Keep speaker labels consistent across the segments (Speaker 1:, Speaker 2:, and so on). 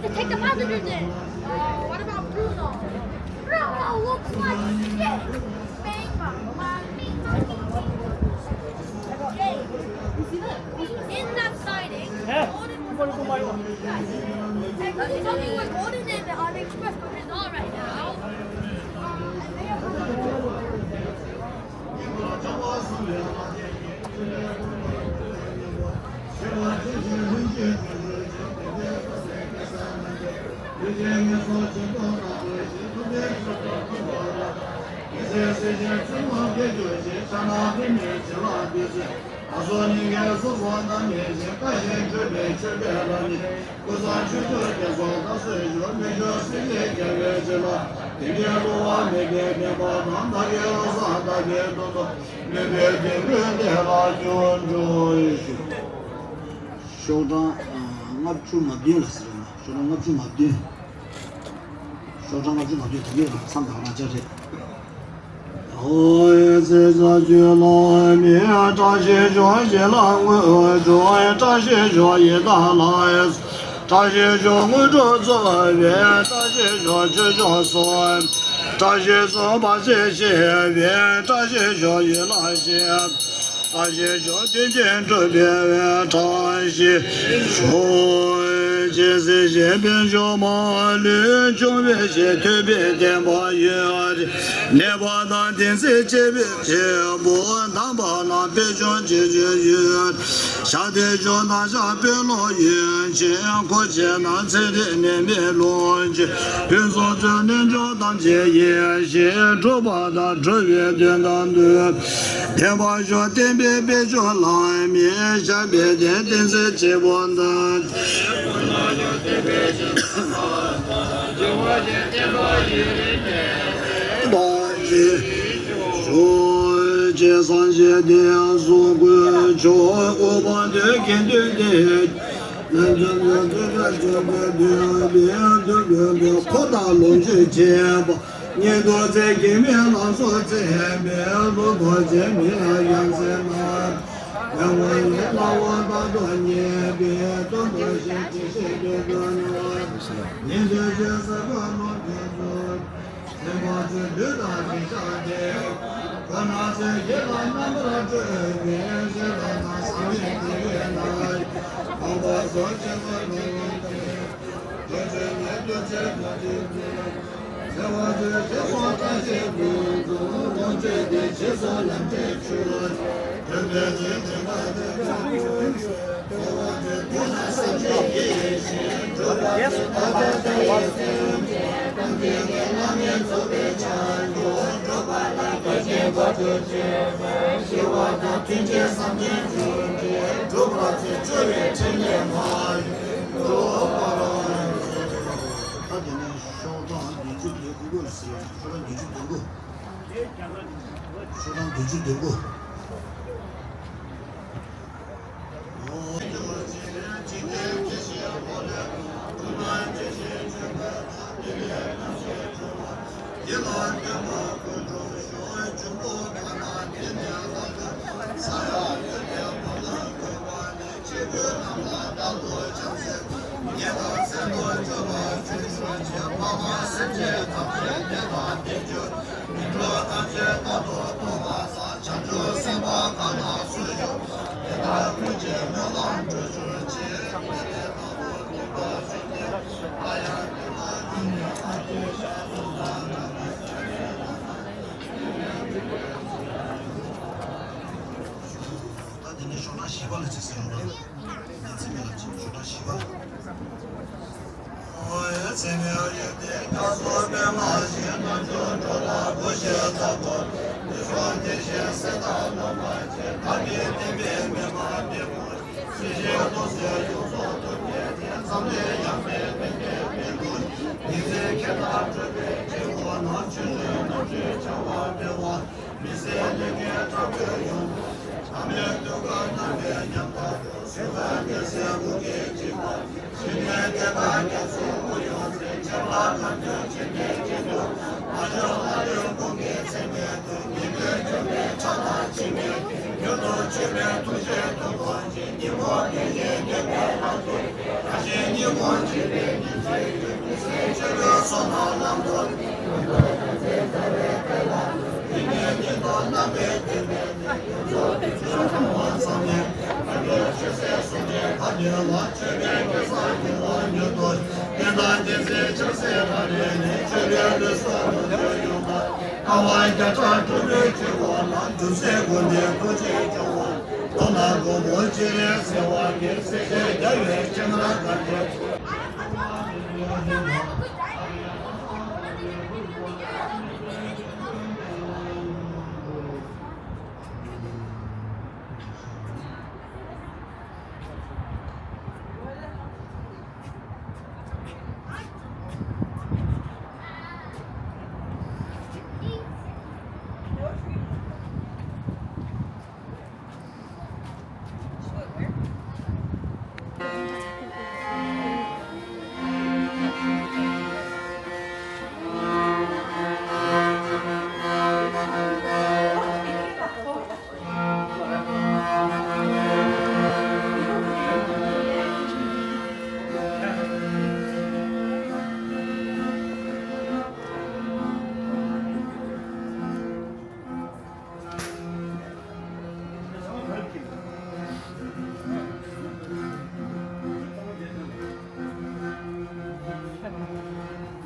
Speaker 1: to take the passengers in. What about Bruno? Bruno looks like shit. Bang, bang, bang, bang, bang. In that sighting, Gordon was Gordon and the Express is on right now.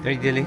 Speaker 2: Berkeley.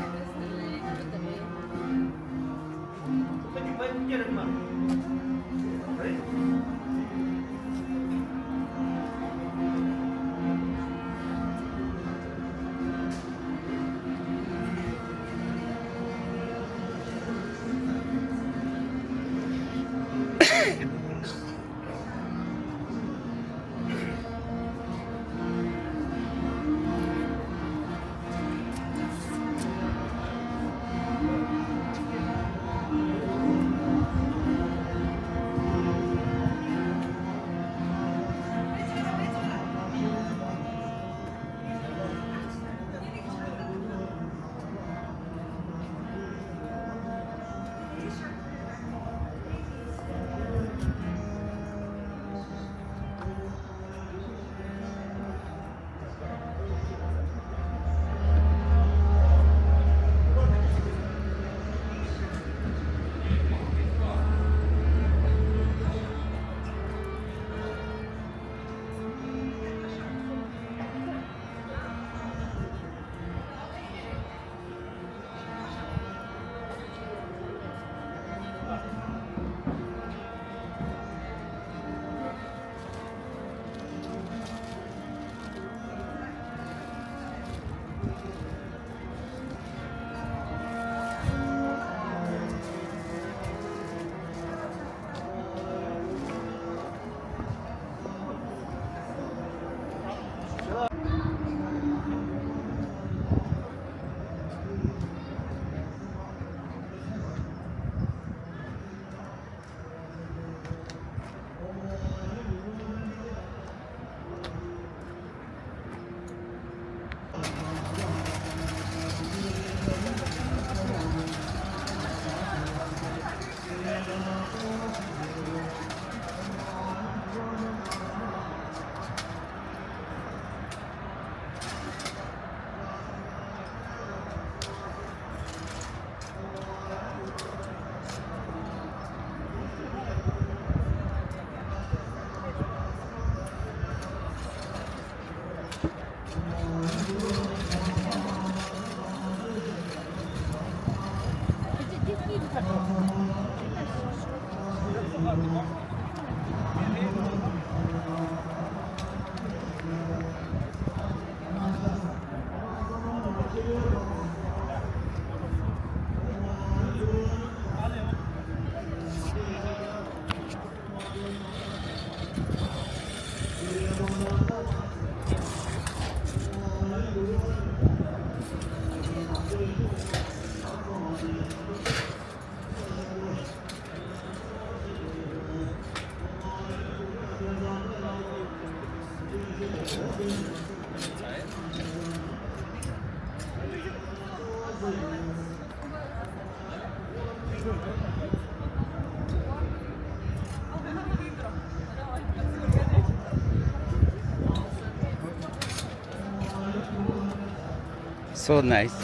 Speaker 2: So nice.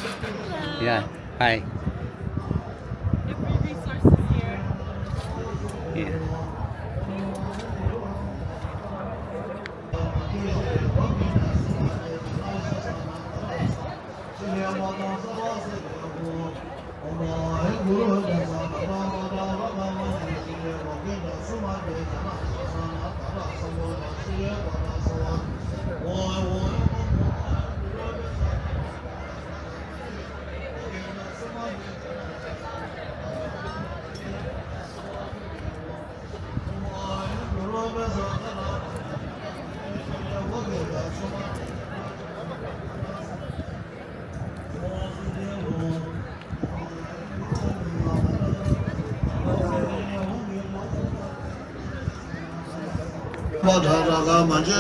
Speaker 2: Yeah. Hi.
Speaker 1: Every resource is here.
Speaker 2: Yeah.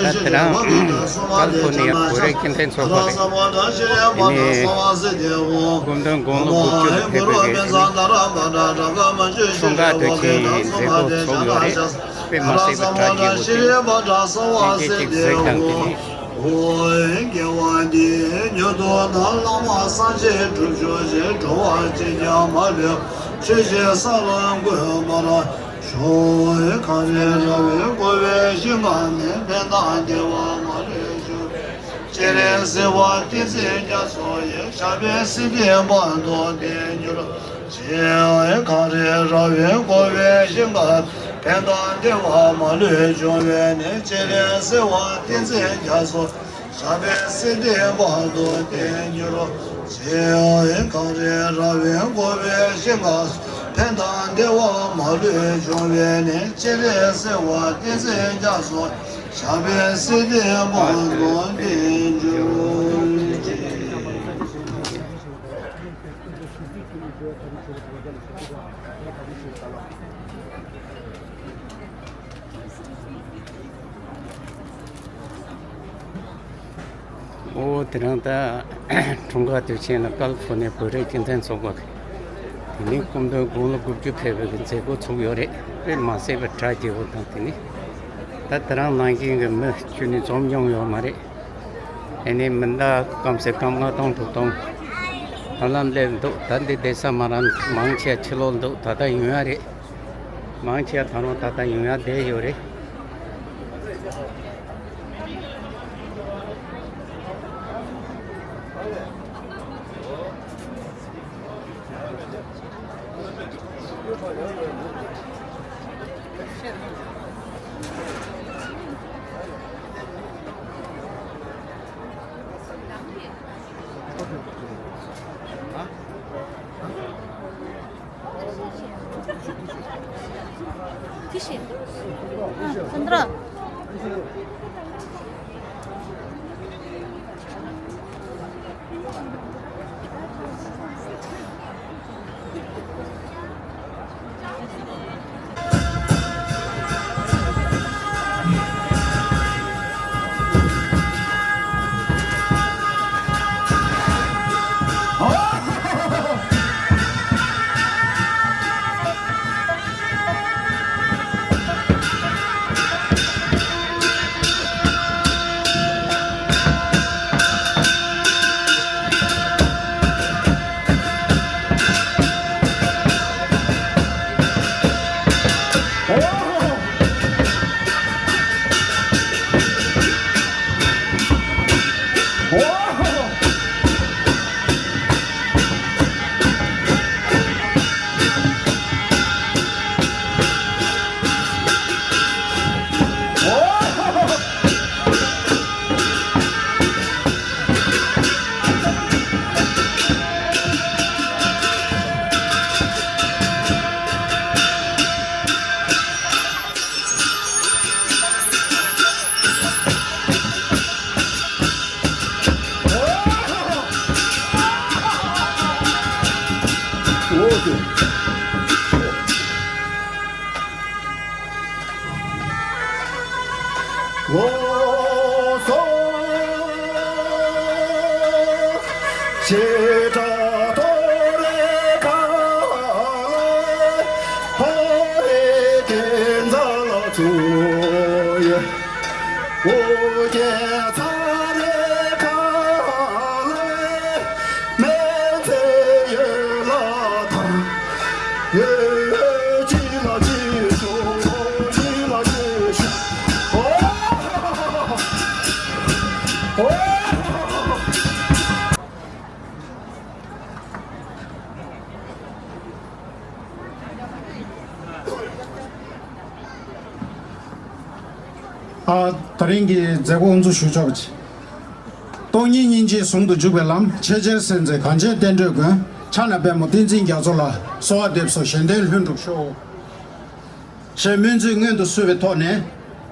Speaker 2: Tatrang California pure kinten sokore ini gundang gono bucu tebege songa dochi zego sogyore pe masih bertraji buti ini cik zedang ini ternyata Trungkar dochi na California pure kinten sokore ini gundang gono bucu tebege zego sogyore pe masih bertraji buti tatrang nangking me chuni zomyong yo mare ini menda kam se kam na tong tong alam le do tande desa maran mangchia chilol do tata yuare mangchia thano tata yuya de yore
Speaker 1: 티시. 흔들어.
Speaker 3: 오게 자네 가래 내 세에 다른게 제고 온주 수저지 동인인지 송도 주벨람 체제 선제 간제 된저가 차나베 뭐 딘진 겨절라 소아뎁소 현대를 흔득쇼 셰면증은도 수베토네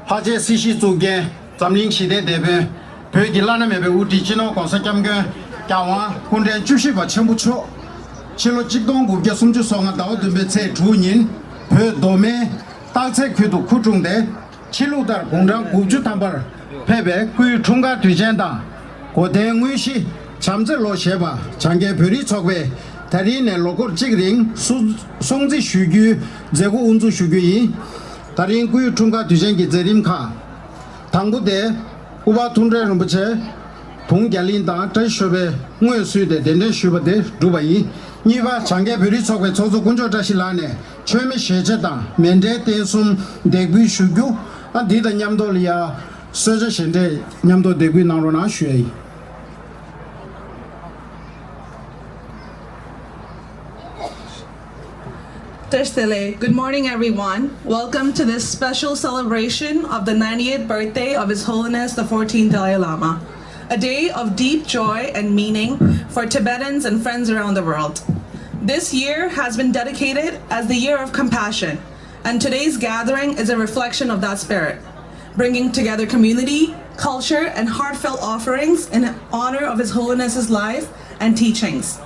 Speaker 3: 하제 시시 쪽에 잠링 시대 대배 베길라나메베 우디지노 konsekamga kawa kunde 주시바 첨부초 실로 직동 국제 숨주성아 나오드베 제 주인 베 도메 땅체 퀴도 쿠중데 칠로달 공장 국주 담발 패배 그 중가 뒤젠다 고대응의시 잠들로 셰바 장계 별이 척배 다리네 로고 찍링 송지 슈규 제고 운주 슈규이 다린 그 중가 뒤젠기 제림카 당부대 우바 둔레는 부채 동결린다 전쇼베 응외수대 된된 슈버데 두바이 니바 장계 별이 척배 조조 군조자실라네 최미 셰제다 면대 대숨 대비 슈규 디다 냠돌이야 서저신데 냠도 대비 나로나 슈에이
Speaker 4: Good morning, everyone. Welcome to this special celebration of the 90th birthday of His Holiness the 14th Dalai Lama, a day of deep joy and meaning for Tibetans and friends around the world. This year has been dedicated as the Year of Compassion, and today's gathering is a reflection of that spirit, bringing together community, culture, and heartfelt offerings in honor of His Holiness's life and teachings.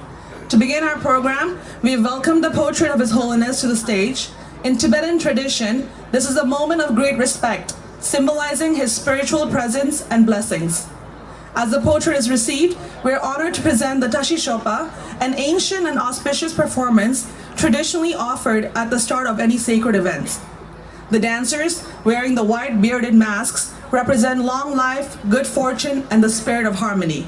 Speaker 4: To begin our program, we welcome the portrait of His Holiness to the stage. In Tibetan tradition, this is a moment of great respect, symbolizing his spiritual presence and blessings. As the portrait is received, we are honored to present the Tashi Shopa, an ancient and auspicious performance traditionally offered at the start of any sacred events. The dancers, wearing the white bearded masks, represent long life, good fortune, and the spirit of harmony.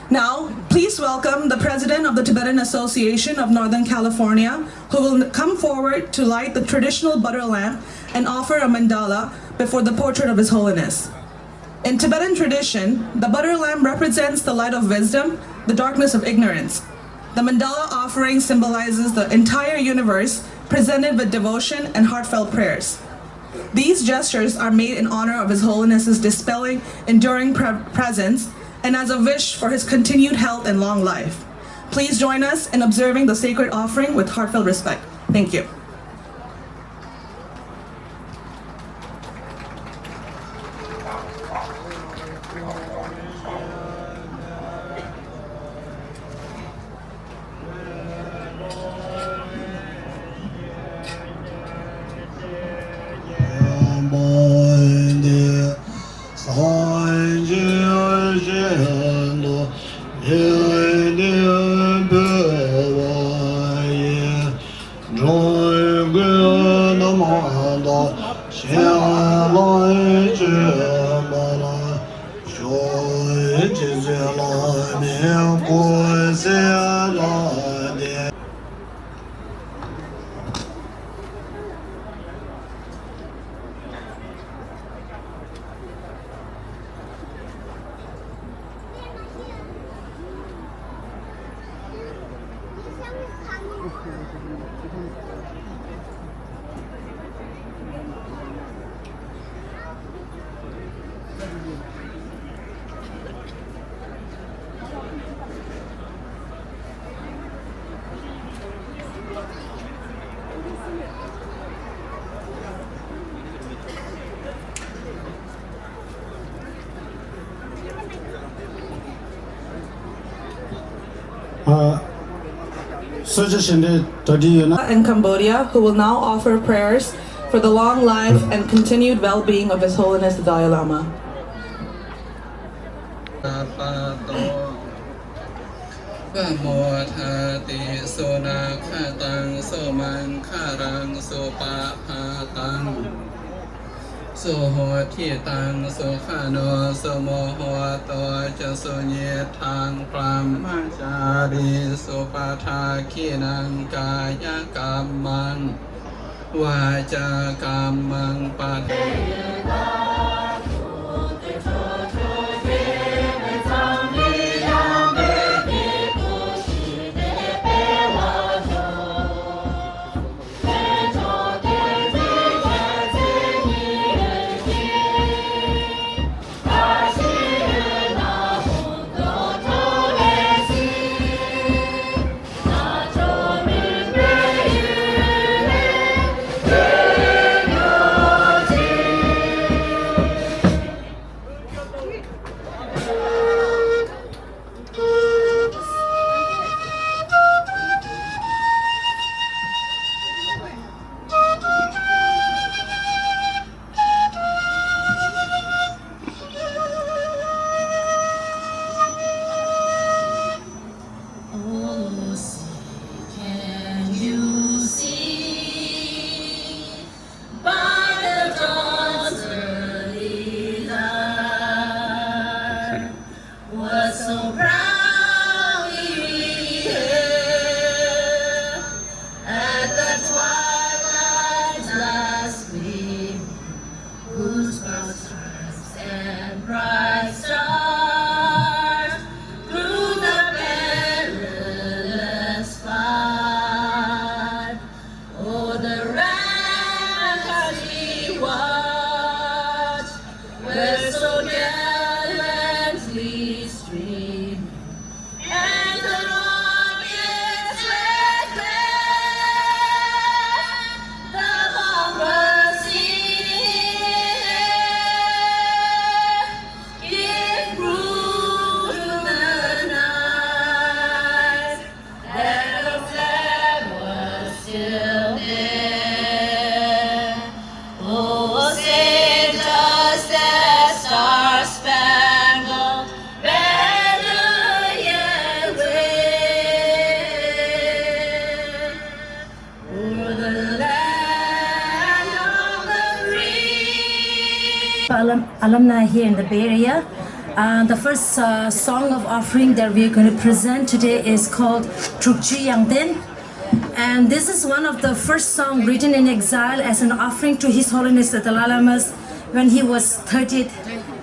Speaker 4: Now, please welcome the President of the Tibetan Association of Northern California, who will come forward to light the traditional butter lamp and offer a mandala before the portrait of His Holiness. In Tibetan tradition, the butter lamp represents the light of wisdom, the darkness of ignorance. The mandala offering symbolizes the entire universe, presented with devotion and heartfelt prayers. These gestures are made in honor of His Holiness's dispelling enduring presence and as a wish for his continued health and long life. Please join us in observing the sacred offering with heartfelt respect. Thank you. In Cambodia, who will now offer prayers for the long life and continued well-being of His Holiness the Dalai Lama.
Speaker 5: alumni here in the Bay Area. The first song of offering that we're going to present today is called Trungkar. And this is one of the first songs written in exile as an offering to His Holiness the Dalai Lama when he was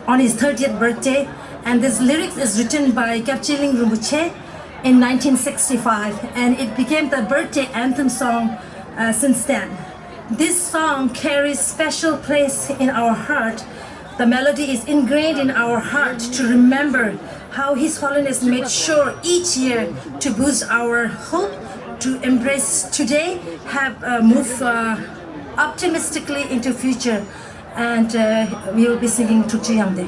Speaker 5: on his 30th birthday. And this lyrics is written by Kapchiling Rinpoche in 1965, and it became the birthday anthem song since then. This song carries special place in our heart. The melody is ingrained in our heart to remember how His Holiness made sure each year to boost our hope, to embrace today, have move optimistically into future, and we will be singing Trungkar.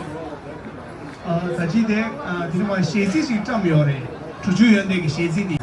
Speaker 6: 在今天这么写字是这么样的，出去人那个写字的。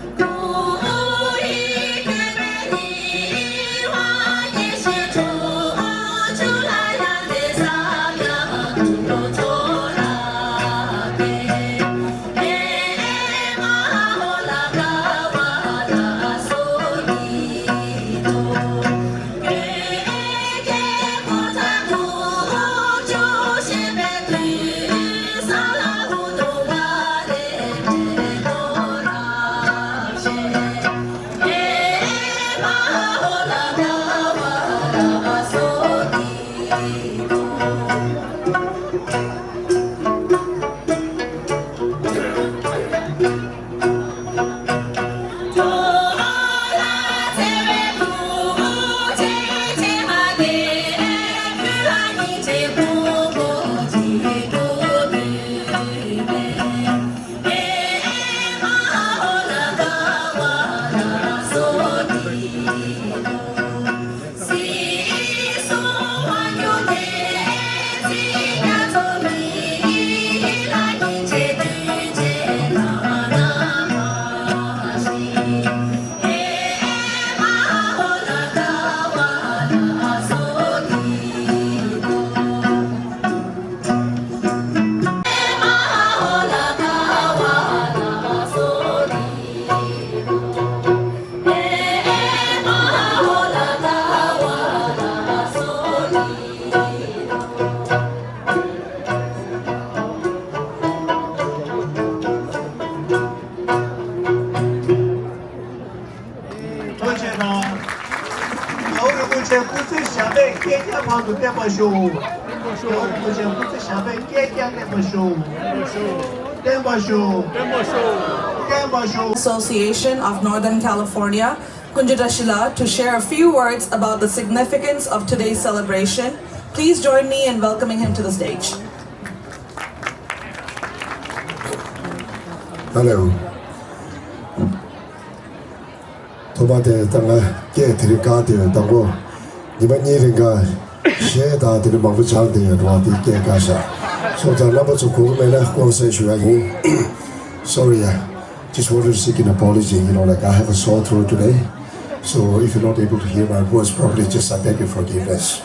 Speaker 4: Association of Northern California, Kunjadashila, to share a few words about the significance of today's celebration. Please join me in welcoming him to the stage.
Speaker 7: Hello. Tomate tanga ke trikati tango. Nimanyiringa sheda de mavuchande rwati ke kasha. So the number to call me na conversation. Sorry, just wanted to seek an apology. Like I have a sore throat today. So if you're not able to hear my voice properly, just I beg your forgiveness.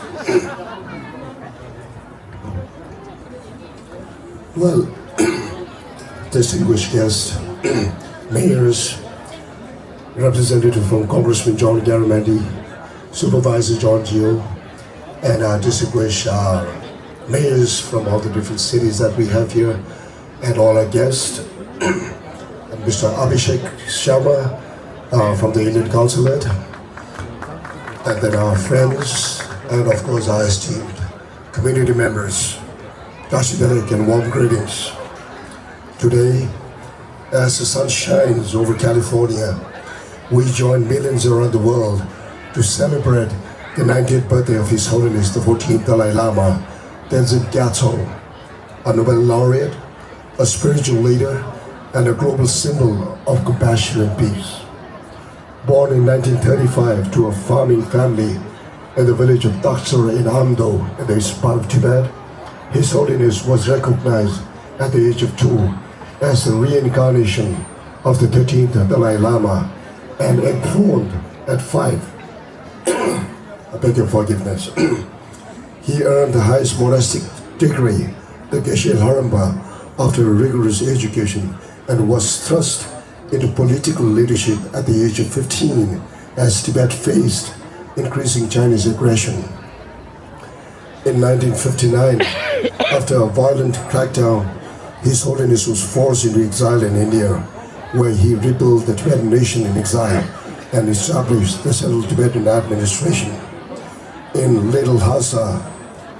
Speaker 7: Well, distinguished guests, mayors, representative from Congressman John Garamendi, Supervisor John Gio, and distinguished mayors from all the different cities that we have here, and all our guests, and Mr. Abhishek Sharma from the Indian Consulate, and then our friends, and of course our esteemed community members. Dashidarik and warm greetings. Today, as the sun shines over California, we join millions around the world to celebrate the 90th birthday of His Holiness the 14th Dalai Lama, Tenzin Gyatso, a Nobel laureate, a spiritual leader, and a global symbol of compassion and peace. Born in 1935 to a farming family in the village of Taksar in Amdo in the east part of Tibet, His Holiness was recognized at the age of 2 as the reincarnation of the 13th Dalai Lama and enthroned at 5. I beg your forgiveness. He earned the highest monastic degree, the Geshe Haramba, after a rigorous education and was thrust into political leadership at the age of 15 as Tibet faced increasing Chinese aggression. In 1959, after a violent crackdown, His Holiness was forced into exile in India, where he rebuilt the Tibetan nation in exile and established the Central Tibetan Administration. In Little Lhasa,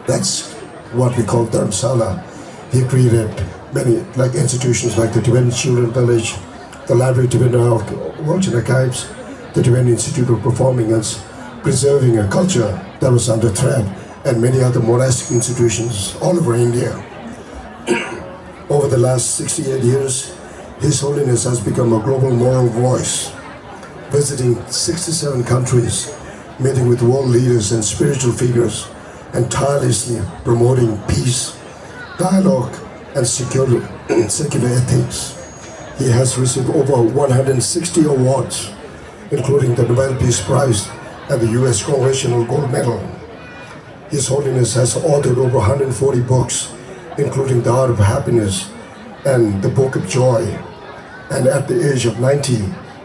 Speaker 7: that's what we call Dharamsala, he created many institutions like the Tibetan Children Village, the Library of Tibetan Works and Archives, the Tibetan Institute of Performing Arts, preserving a culture that was under threat, and many other monastic institutions all over India. Over the last 68 years, His Holiness has become a global moral voice, visiting 67 countries, meeting with world leaders and spiritual figures, and tirelessly promoting peace, dialogue, and secular ethics. He has received over 160 awards, including the Nobel Peace Prize and the U.S. Congressional Gold Medal. His Holiness has authored over 140 books, including The Art of Happiness and The Book of Joy. And at the age of 90,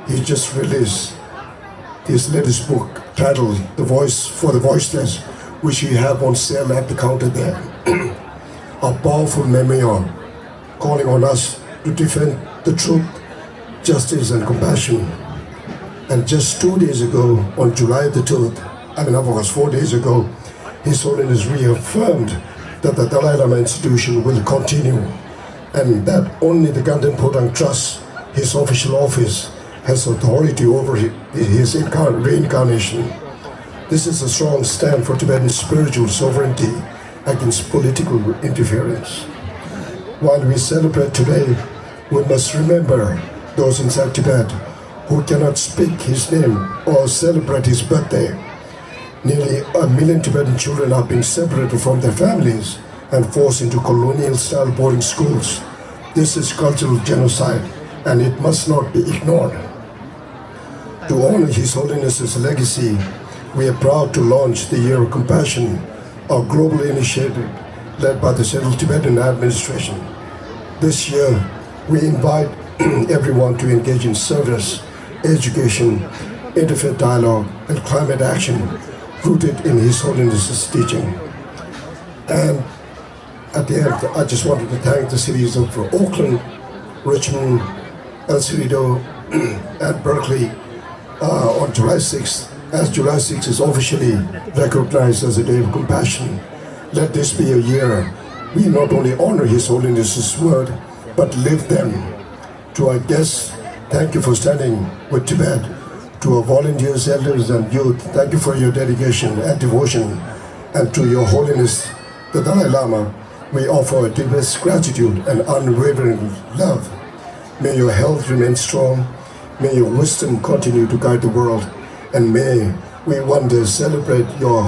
Speaker 7: he just released his latest book titled The Voice for the Voiceless, which we have on sale at the counter there. A powerful memoir calling on us to defend the truth, justice, and compassion. And just 2 days ago, on July the 12th, of course 4 days ago, His Holiness reaffirmed that the Dalai Lama Institution will continue, and that only the Ganden Potang Trust, his official office, has authority over his reincarnation. This is a strong stand for Tibetan spiritual sovereignty against political interference. While we celebrate today, we must remember those inside Tibet who cannot speak his name or celebrate his birthday. Nearly 1 million Tibetan children are being separated from their families and forced into colonial-style boarding schools. This is cultural genocide, and it must not be ignored. To honor His Holiness's legacy, we are proud to launch the Year of Compassion, a global initiative led by the Central Tibetan Administration. This year, we invite everyone to engage in service, education, interfaith dialogue, and climate action rooted in His Holiness's teaching. And at the end, I just wanted to thank the cities of Oakland, Richmond, El Cerrito, and Berkeley on July 6th, as July 6th is officially recognized as a day of compassion. Let this be a year we not only honor His Holiness's word, but live them. To our guests, thank you for standing with Tibet. To our volunteers, elders, and youth, thank you for your dedication and devotion. And to Your Holiness, the Dalai Lama, we offer our deepest gratitude and unwavering love. May your health remain strong. May your wisdom continue to guide the world. And may we one day celebrate your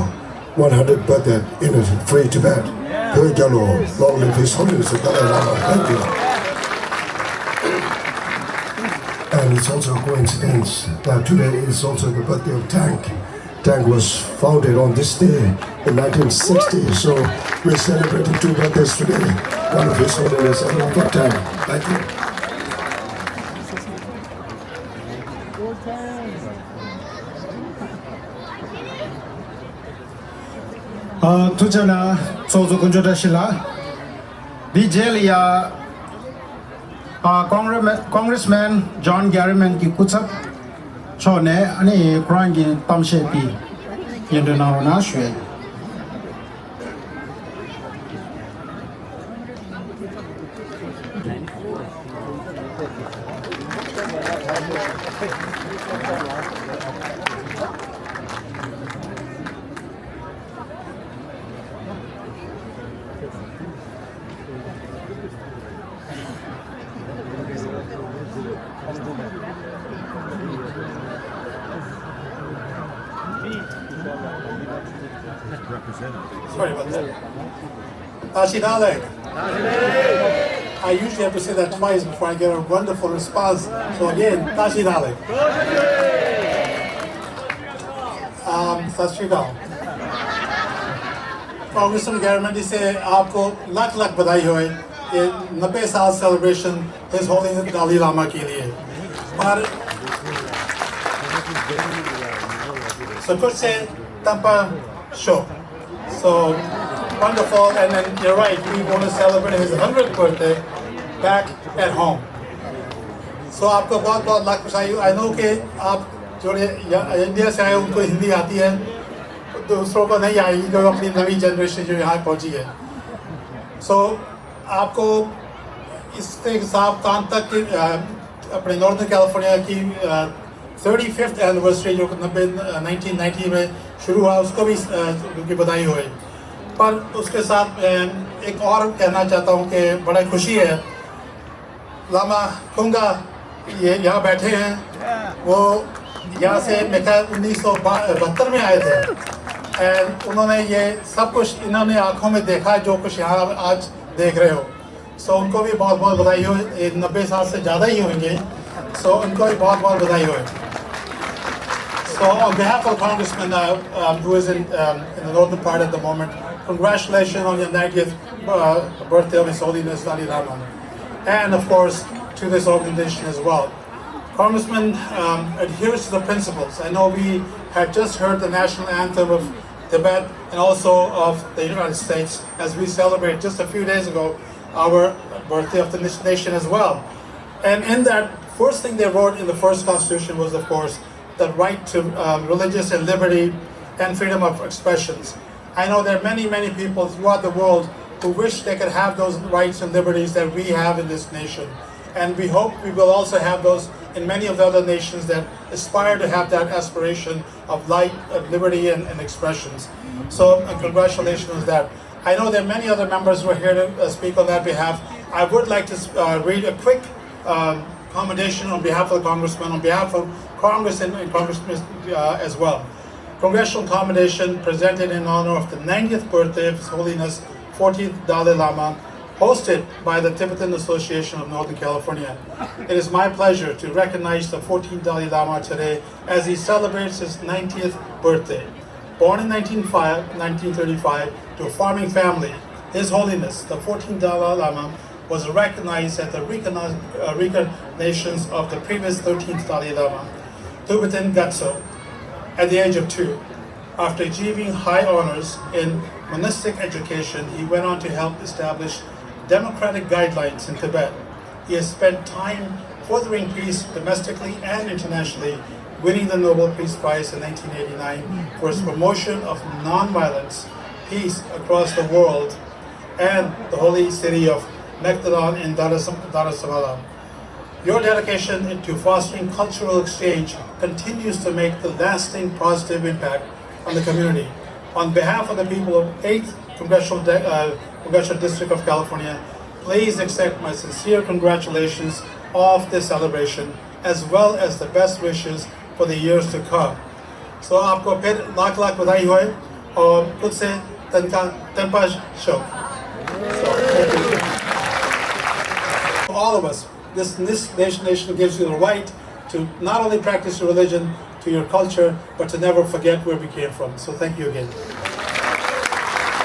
Speaker 7: 100th birthday in a free Tibet. Long live His Holiness the Dalai Lama. Thank you. And it's also a coincidence that today is also the birthday of TANC. TANC was founded on this day in 1960, so we're celebrating 2 birthdays today. One of His Holiness and one of TANC. Thank you.
Speaker 3: 투자나 소주 군주다실라 디젤이야 Congressman John Garriman ki kutsap chone ani krangi tamshepi yendenarona shwe
Speaker 6: Sorry about that. Tashi Dalek. I usually have to say that twice before I get a wonderful response. So again, Tashi Dalek. Sat Shri Akal. Congressman Garriman से आपको लाख लाख बधाई हो ये 90 साल celebration His Holiness Dalai Lama के लिए. पर so कुछ से Tampa show. So wonderful, and then you're right, we want to celebrate his 100th birthday back at home. So आपको बहुत बहुत लाख बधाई. I know कि आप जो इंडिया से आए उनको हिंदी आती है, दूसरों को नहीं आएगी जो अपनी नवी जनरेशन जो यहाँ पहुँची है. So आपको इसके हिसाब तान तक अपने नॉर्दर्न कैलिफोर्निया की 35th एनिवर्सरी जो 1990 में शुरू हुआ उसको भी उनकी बधाई हुई. पर उसके साथ एक और कहना चाहता हूँ कि बड़ा खुशी है, लामा कुंगा ये यहाँ बैठे हैं, वो यहाँ से मेरा 1972 में आए थे. एंड उन्होंने ये सब कुछ इन्होंने आँखों में देखा जो कुछ यहाँ आज देख रहे हो. सो उनको भी बहुत बहुत बधाई हो. 90 साल से ज़्यादा ही होंगे. सो उनको भी बहुत बहुत बधाई हो. So on behalf of Congressman who is in the northern part at the moment, congratulations on your 90th birthday of His Holiness Dalai Lama, and of course to this organization as well. Congressman adheres to the principles. I know we had just heard the national anthem of Tibet and also of the United States as we celebrate just a few days ago our birthday of this nation as well. And in that, first thing they wrote in the first constitution was, of course, the right to religious and liberty and freedom of expressions. I know there are many, many people throughout the world who wish they could have those rights and liberties that we have in this nation. And we hope we will also have those in many of the other nations that aspire to have that aspiration of light, of liberty and expressions. So congratulations on that. I know there are many other members who are here to speak on that behalf. I would like to read a quick commendation on behalf of the Congressman, on behalf of Congress and Congressmen as well. Congressional commendation presented in honor of the 90th birthday of His Holiness 14th Dalai Lama, hosted by the Tibetan Association of Northern California. It is my pleasure to recognize the 14th Dalai Lama today as he celebrates his 90th birthday. Born in 1935 to a farming family, His Holiness, the 14th Dalai Lama, was recognized at the reincarnations of the previous 13th Dalai Lama, Tibetan Gatso, at the age of 2. After achieving high honors in monastic education, he went on to help establish democratic guidelines in Tibet. He has spent time furthering peace domestically and internationally, winning the Nobel Peace Prize in 1989 for his promotion of nonviolence, peace across the world, and the holy city of Nectaron in Dar es Salaam. Your dedication to fostering cultural exchange continues to make the lasting positive impact on the community. On behalf of the people of 8th Congressional District of California, please accept my sincere congratulations of this celebration, as well as the best wishes for the years to come. So आपको फिर लाख लाख बधाई होए और खुद से तनपा show. All of us, this nation gives you the right to not only practice your religion, to your culture, but to never forget where we came from. So thank you again.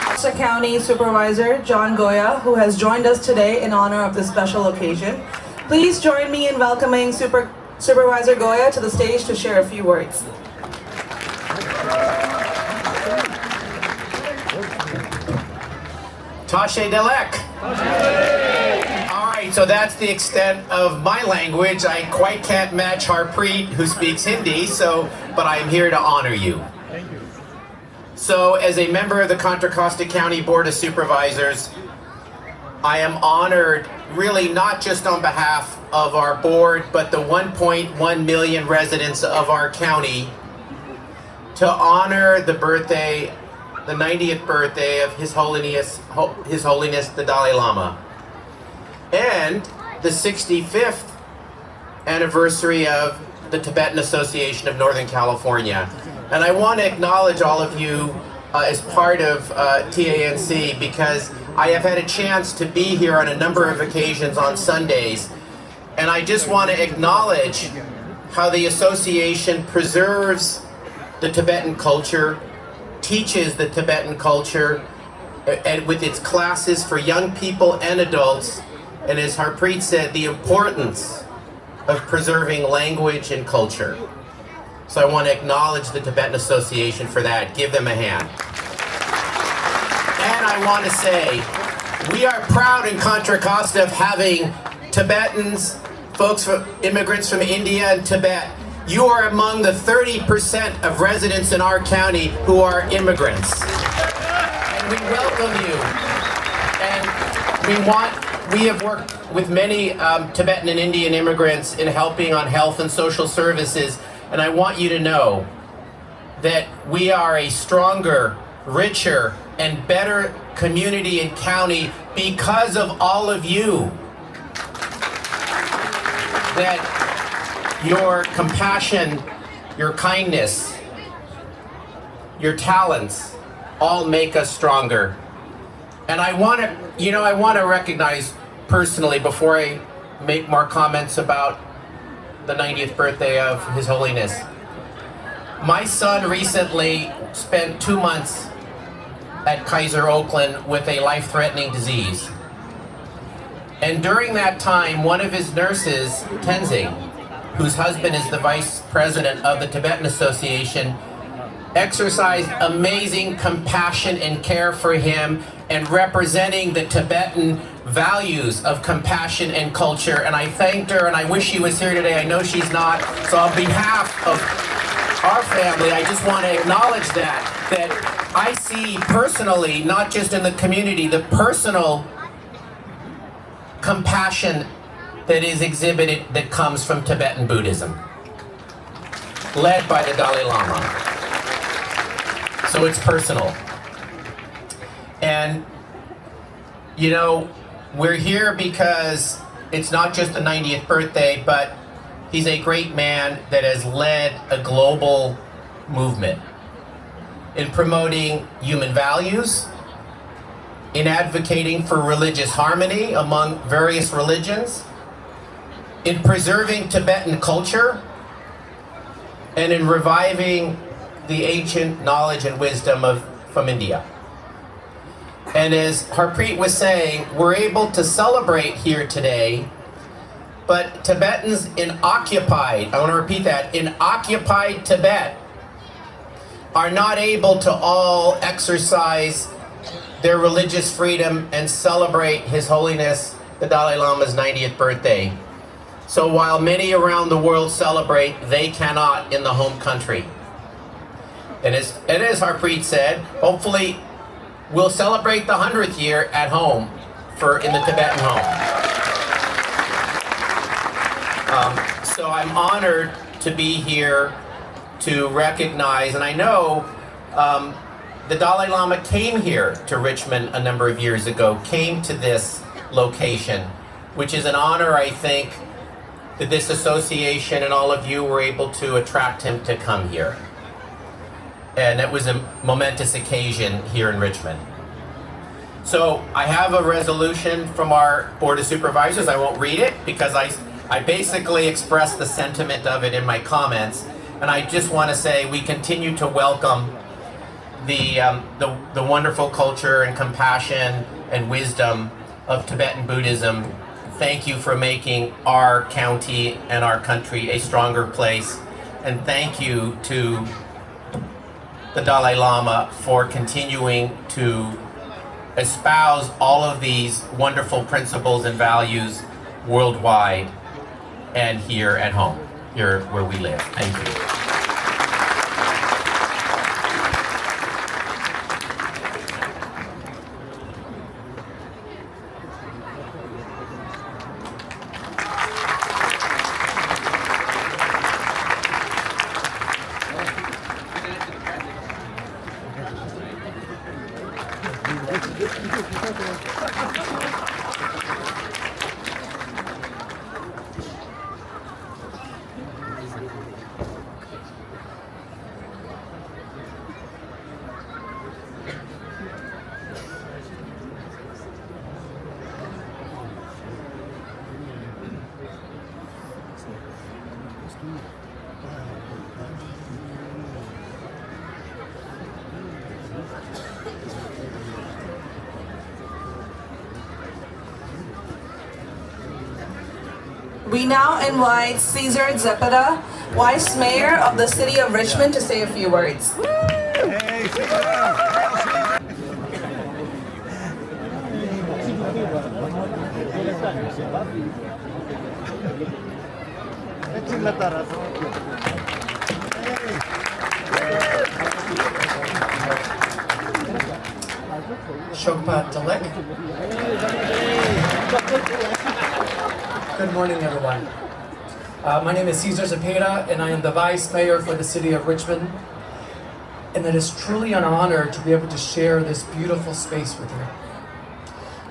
Speaker 4: Shasta County Supervisor John Goya, who has joined us today in honor of this special occasion. Please join me in welcoming Supervisor Goya to the stage to share a few words.
Speaker 8: Tashe Delek. Alright, so that's the extent of my language. I quite can't match Harpreet, who speaks Hindi, but I'm here to honor you. So, as a member of the Contra Costa County Board of Supervisors, I am honored, really not just on behalf of our board, but the 1.1 million residents of our county, to honor the birthday, the 90th birthday of His Holiness the Dalai Lama, and the 65th anniversary of the Tibetan Association of Northern California. And I want to acknowledge all of you as part of TANC, because I have had a chance to be here on a number of occasions on Sundays, and I just want to acknowledge how the association preserves the Tibetan culture, teaches the Tibetan culture, and with its classes for young people and adults, and as Harpreet said, the importance of preserving language and culture. So I want to acknowledge the Tibetan Association for that. Give them a hand. And I want to say, we are proud in Contra Costa of having Tibetans, immigrants from India and Tibet. You are among the 30% of residents in our county who are immigrants. And we welcome you. And we have worked with many Tibetan and Indian immigrants in helping on health and social services. And I want you to know that we are a stronger, richer, and better community and county because of all of you. That your compassion, your kindness, your talents all make us stronger. And I want to recognize personally, before I make more comments about the 90th birthday of His Holiness, my son recently spent 2 months at Kaiser Oakland with a life-threatening disease. And during that time, one of his nurses, Tenzing, whose husband is the vice president of the Tibetan Association, exercised amazing compassion and care for him and representing the Tibetan values of compassion and culture. And I thanked her, and I wish she was here today. I know she's not. So on behalf of our family, I just want to acknowledge that I see personally, not just in the community, the personal compassion that is exhibited that comes from Tibetan Buddhism, led by the Dalai Lama. So it's personal. And, you know, we're here because it's not just the 90th birthday, but he's a great man that has led a global movement in promoting human values, in advocating for religious harmony among various religions, in preserving Tibetan culture, and in reviving the ancient knowledge and wisdom from India. And as Harpreet was saying, we're able to celebrate here today, but Tibetans in occupied, I want to repeat that, in occupied Tibet are not able to all exercise their religious freedom and celebrate His Holiness the Dalai Lama's 90th birthday. So while many around the world celebrate, they cannot in the home country. And as Harpreet said, hopefully we'll celebrate the 100th year at home in the Tibetan home. So I'm honored to be here to recognize, and I know the Dalai Lama came here to Richmond a number of years ago, came to this location, which is an honor, I think, that this association and all of you were able to attract him to come here. And it was a momentous occasion here in Richmond. So I have a resolution from our Board of Supervisors. I won't read it because I basically expressed the sentiment of it in my comments. And I just want to say we continue to welcome the wonderful culture and compassion and wisdom of Tibetan Buddhism. Thank you for making our county and our country a stronger place. And thank you to the Dalai Lama for continuing to espouse all of these wonderful principles and values worldwide and here at home, here where we live. Thank you.
Speaker 4: We now invite Cesar Zepeda, Vice Mayor of the City of Richmond, to say a few words.
Speaker 9: Shogpat Dalek. Good morning, everyone. My name is Cesar Zepeda, and I am the Vice Mayor for the City of Richmond. And it is truly an honor to be able to share this beautiful space with you,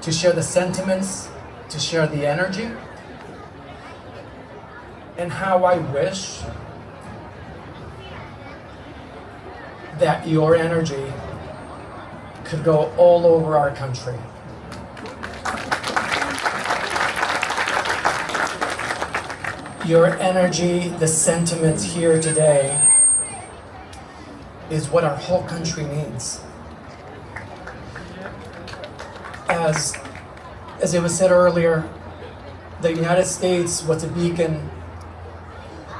Speaker 9: to share the sentiments, to share the energy, and how I wish that your energy could go all over our country. Your energy, the sentiments here today, is what our whole country needs. As it was said earlier, the United States was a beacon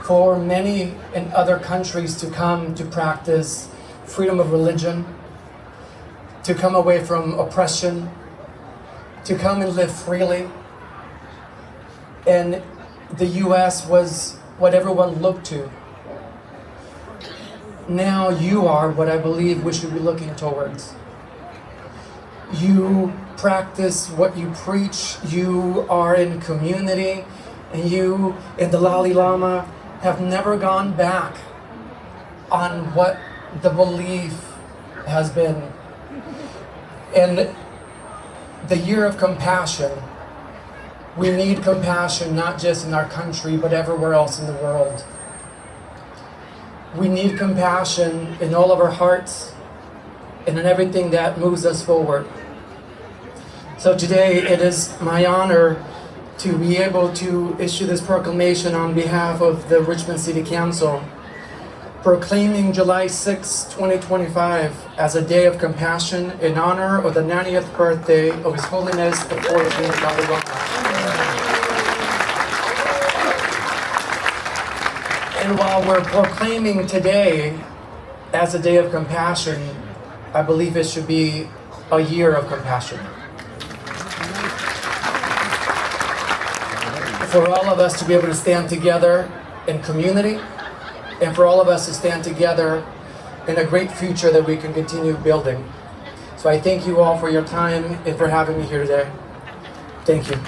Speaker 9: for many in other countries to come to practice freedom of religion, to come away from oppression, to come and live freely. And the US was what everyone looked to. Now you are what I believe we should be looking towards. You practice what you preach, you are in community, and you and the Dalai Lama have never gone back on what the belief has been. And the year of compassion, we need compassion not just in our country, but everywhere else in the world. We need compassion in all of our hearts and in everything that moves us forward. So today it is my honor to be able to issue this proclamation on behalf of the Richmond City Council, proclaiming July 6, 2025 as a day of compassion in honor of the 90th birthday of His Holiness the 14th Dalai Lama. And while we're proclaiming today as a day of compassion, I believe it should be a year of compassion. For all of us to be able to stand together in community, and for all of us to stand together in a great future that we can continue building. So I thank you all for your time and for having me here today. Thank you.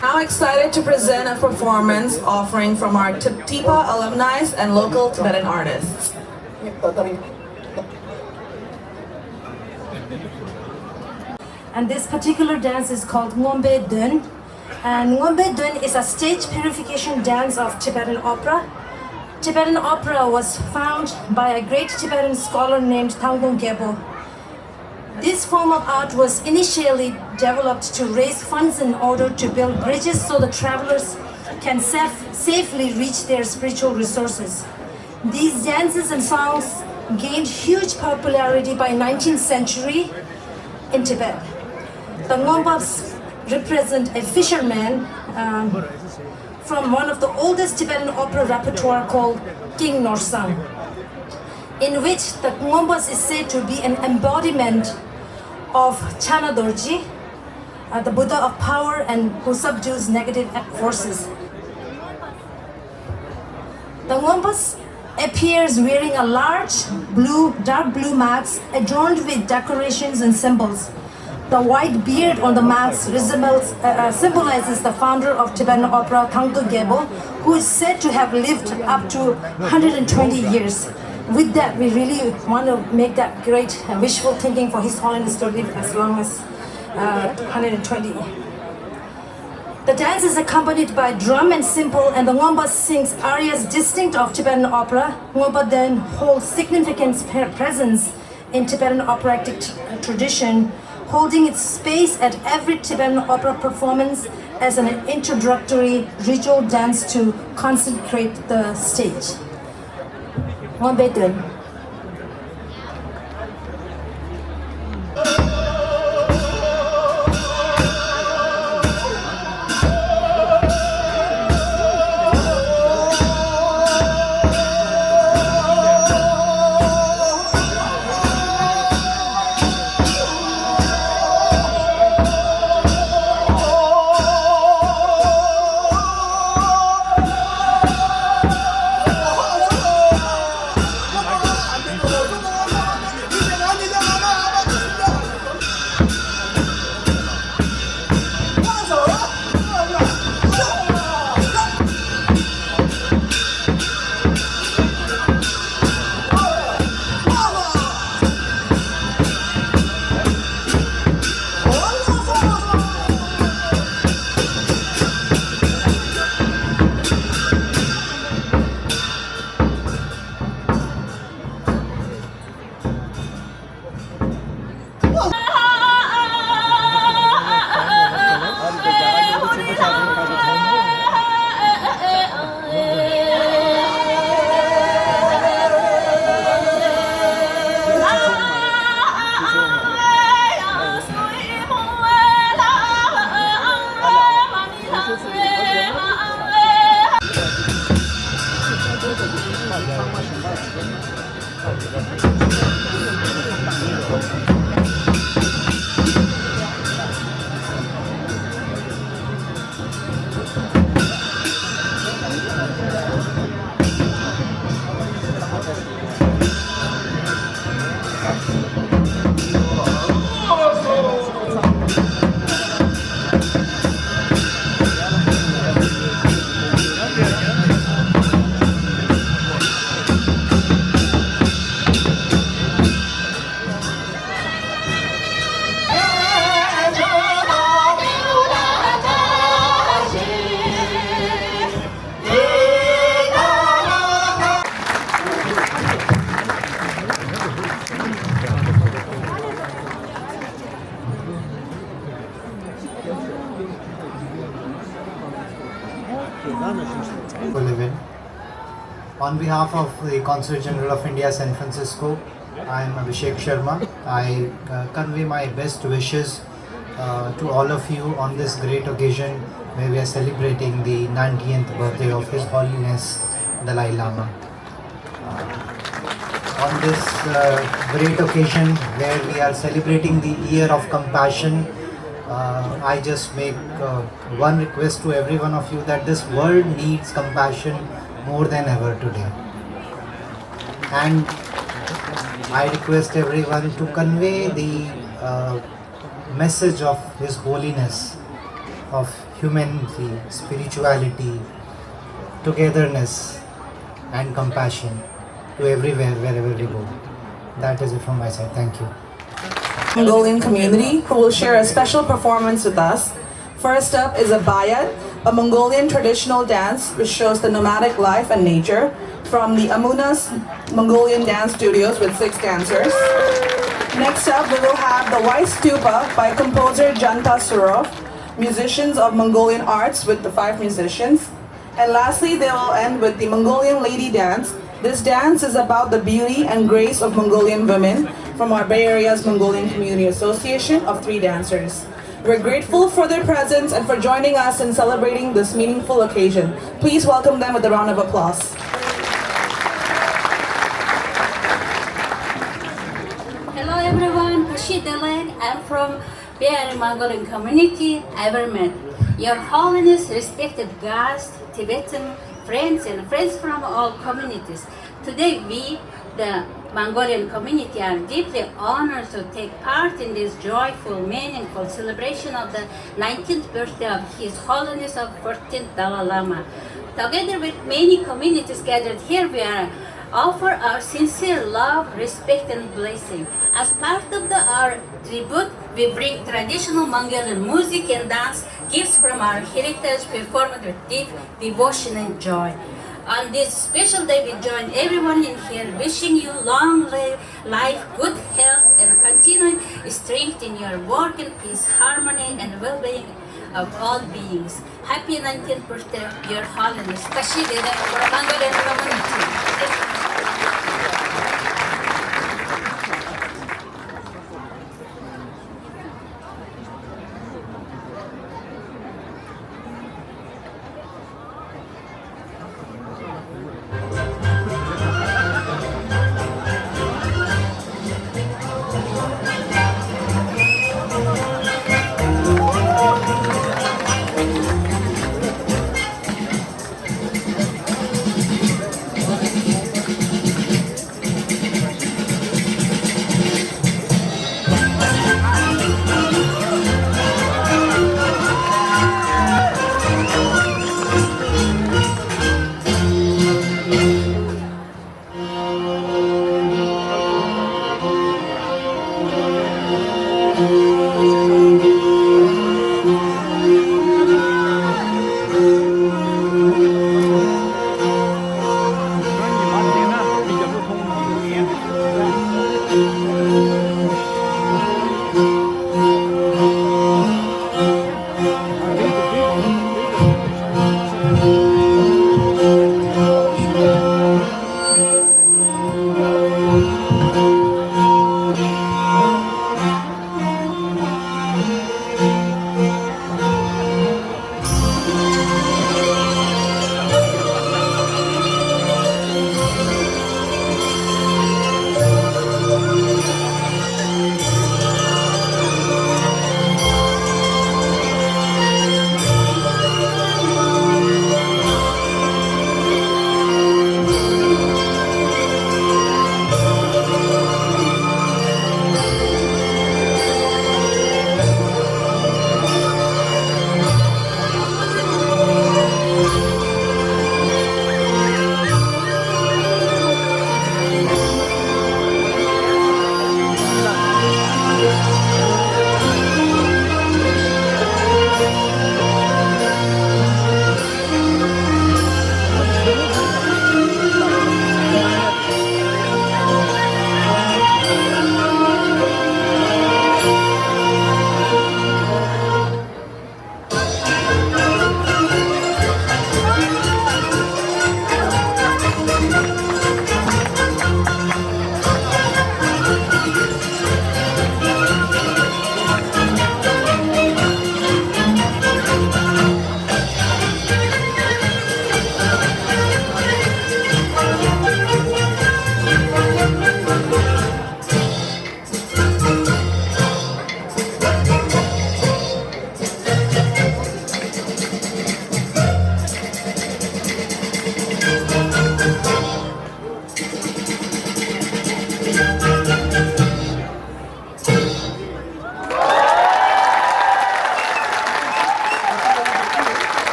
Speaker 4: Now excited to present a performance offering from our TIPA alumni and local Tibetan artists.
Speaker 5: And this particular dance is called Ngombe Dön. And Ngombe Dön is a stage purification dance of Tibetan opera. Tibetan opera was found by a great Tibetan scholar named Tangdong Gebo. This form of art was initially developed to raise funds in order to build bridges so the travelers can safely reach their spiritual resources. These dances and songs gained huge popularity by 19th century in Tibet. The Ngombas represent a fisherman from one of the oldest Tibetan opera repertoire called King Norsang, in which the Ngombas is said to be an embodiment of Chana Dorji, the Buddha of power and who subdues negative forces. The Ngombas appears wearing a large dark blue mask adorned with decorations and symbols. The white beard on the mask symbolizes the founder of Tibetan opera, Tangdong Gebo, who is said to have lived up to 120 years. With that, we really want to make that great wishful thinking for His Holiness to live as long as 120. The dance is accompanied by drum and cymbal, and the Ngomba sings arias distinct of Tibetan opera. Ngomba then holds significant presence in Tibetan operatic tradition, holding its space at every Tibetan opera performance as an introductory ritual dance to consecrate the stage. Ngon bê tuyển.
Speaker 10: live in. On behalf of the Consul General of India, San Francisco, I am Abhishek Sharma. I convey my best wishes to all of you on this great occasion where we are celebrating the 90th birthday of His Holiness Dalai Lama. On this great occasion where we are celebrating the year of compassion, I just make one request to every one of you that this world needs compassion more than ever today. And I request everyone to convey the message of His Holiness, of humanity, spirituality, togetherness and compassion to everywhere, wherever we go. That is it from my side. Thank you.
Speaker 4: Mongolian community who will share a special performance with us. First up is a bayat, a Mongolian traditional dance which shows the nomadic life and nature from the Amunas Mongolian Dance Studios with 6 dancers. Next up, we will have the White Stupa by composer Janta Surov, musicians of Mongolian arts with the 5 musicians. And lastly, they will end with the Mongolian Lady Dance. This dance is about the beauty and grace of Mongolian women from our Bay Area's Mongolian Community Association of 3 dancers. We're grateful for their presence and for joining us in celebrating this meaningful occasion. Please welcome them with a round of applause.
Speaker 11: Hello everyone, Pashi Delang. I'm from Bay Area Mongolian community, Evermet. Your Holiness, respected guests, Tibetan friends and friends from all communities. Today we, the Mongolian community, are deeply honored to take part in this joyful, meaningful celebration of the 19th birthday of His Holiness of 14th Dalai Lama. Together with many communities gathered here, we are offer our sincere love, respect and blessing. As part of our tribute, we bring traditional Mongolian music and dance, gifts from our heritage performed with deep devotion and joy. On this special day, we join everyone in here wishing you long life, good health and continued strength in your work and peace, harmony and well-being of all beings. Happy 19th birthday, Your Holiness. Kashi Dede for Mongolian community.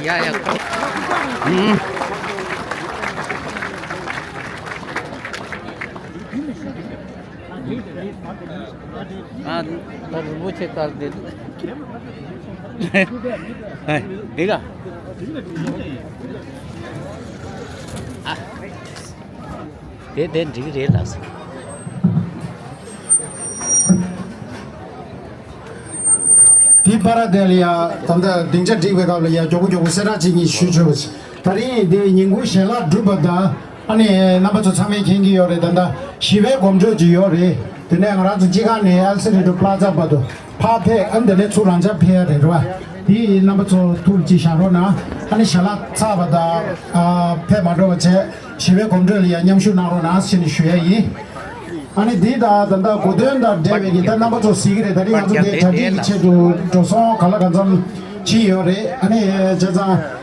Speaker 2: 야야. 아, 나를 못 했다는데. 내가. 아, 내 되게 났어.
Speaker 3: 디바라델리아 단다 딩자 디베가블이야 조고조고 세라지기 슈주스 다리 데 닝고 셀라 두바다 아니 나바조 참에 경기요래 단다 시베 검조지요래 드네가라도 지간에 알스리도 플라자 바도 파페 안데레 추란자 페야레와 이 나바조 툴지샤로나 아니 샬라 차바다 아 페마로제 시베 검조리아 냠슈나로나 신슈에이 아니 디다 단다 고된다 데베기 단나바 조 시그레 다리 아주 데 자기 체조 조서 갈라간점 지요레 아니 자자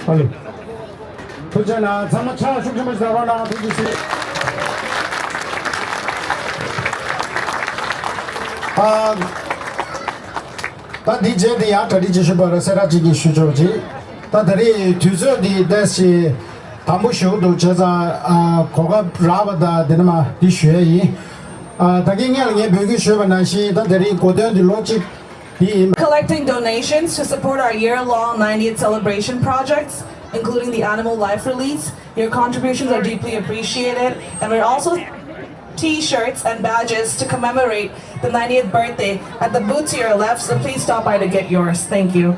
Speaker 3: 빨리 도전아 장마차 중심에서 나와라 도지시 다 디제디 야터디 지시버서 세라지기 슈조지 다들이 뒤저디 다시 담보쇼도 제자 고가 라바다 되나마 디쉐이 다기ኛ게 벽이 쉐바나시 다들이 고대디 로직
Speaker 4: Collecting donations to support our year-long 90th celebration projects, including the Animal Life Release. Your contributions are deeply appreciated, and we're also T-shirts and badges to commemorate the 90th birthday at the booth to your left, so please stop by to get yours. Thank you.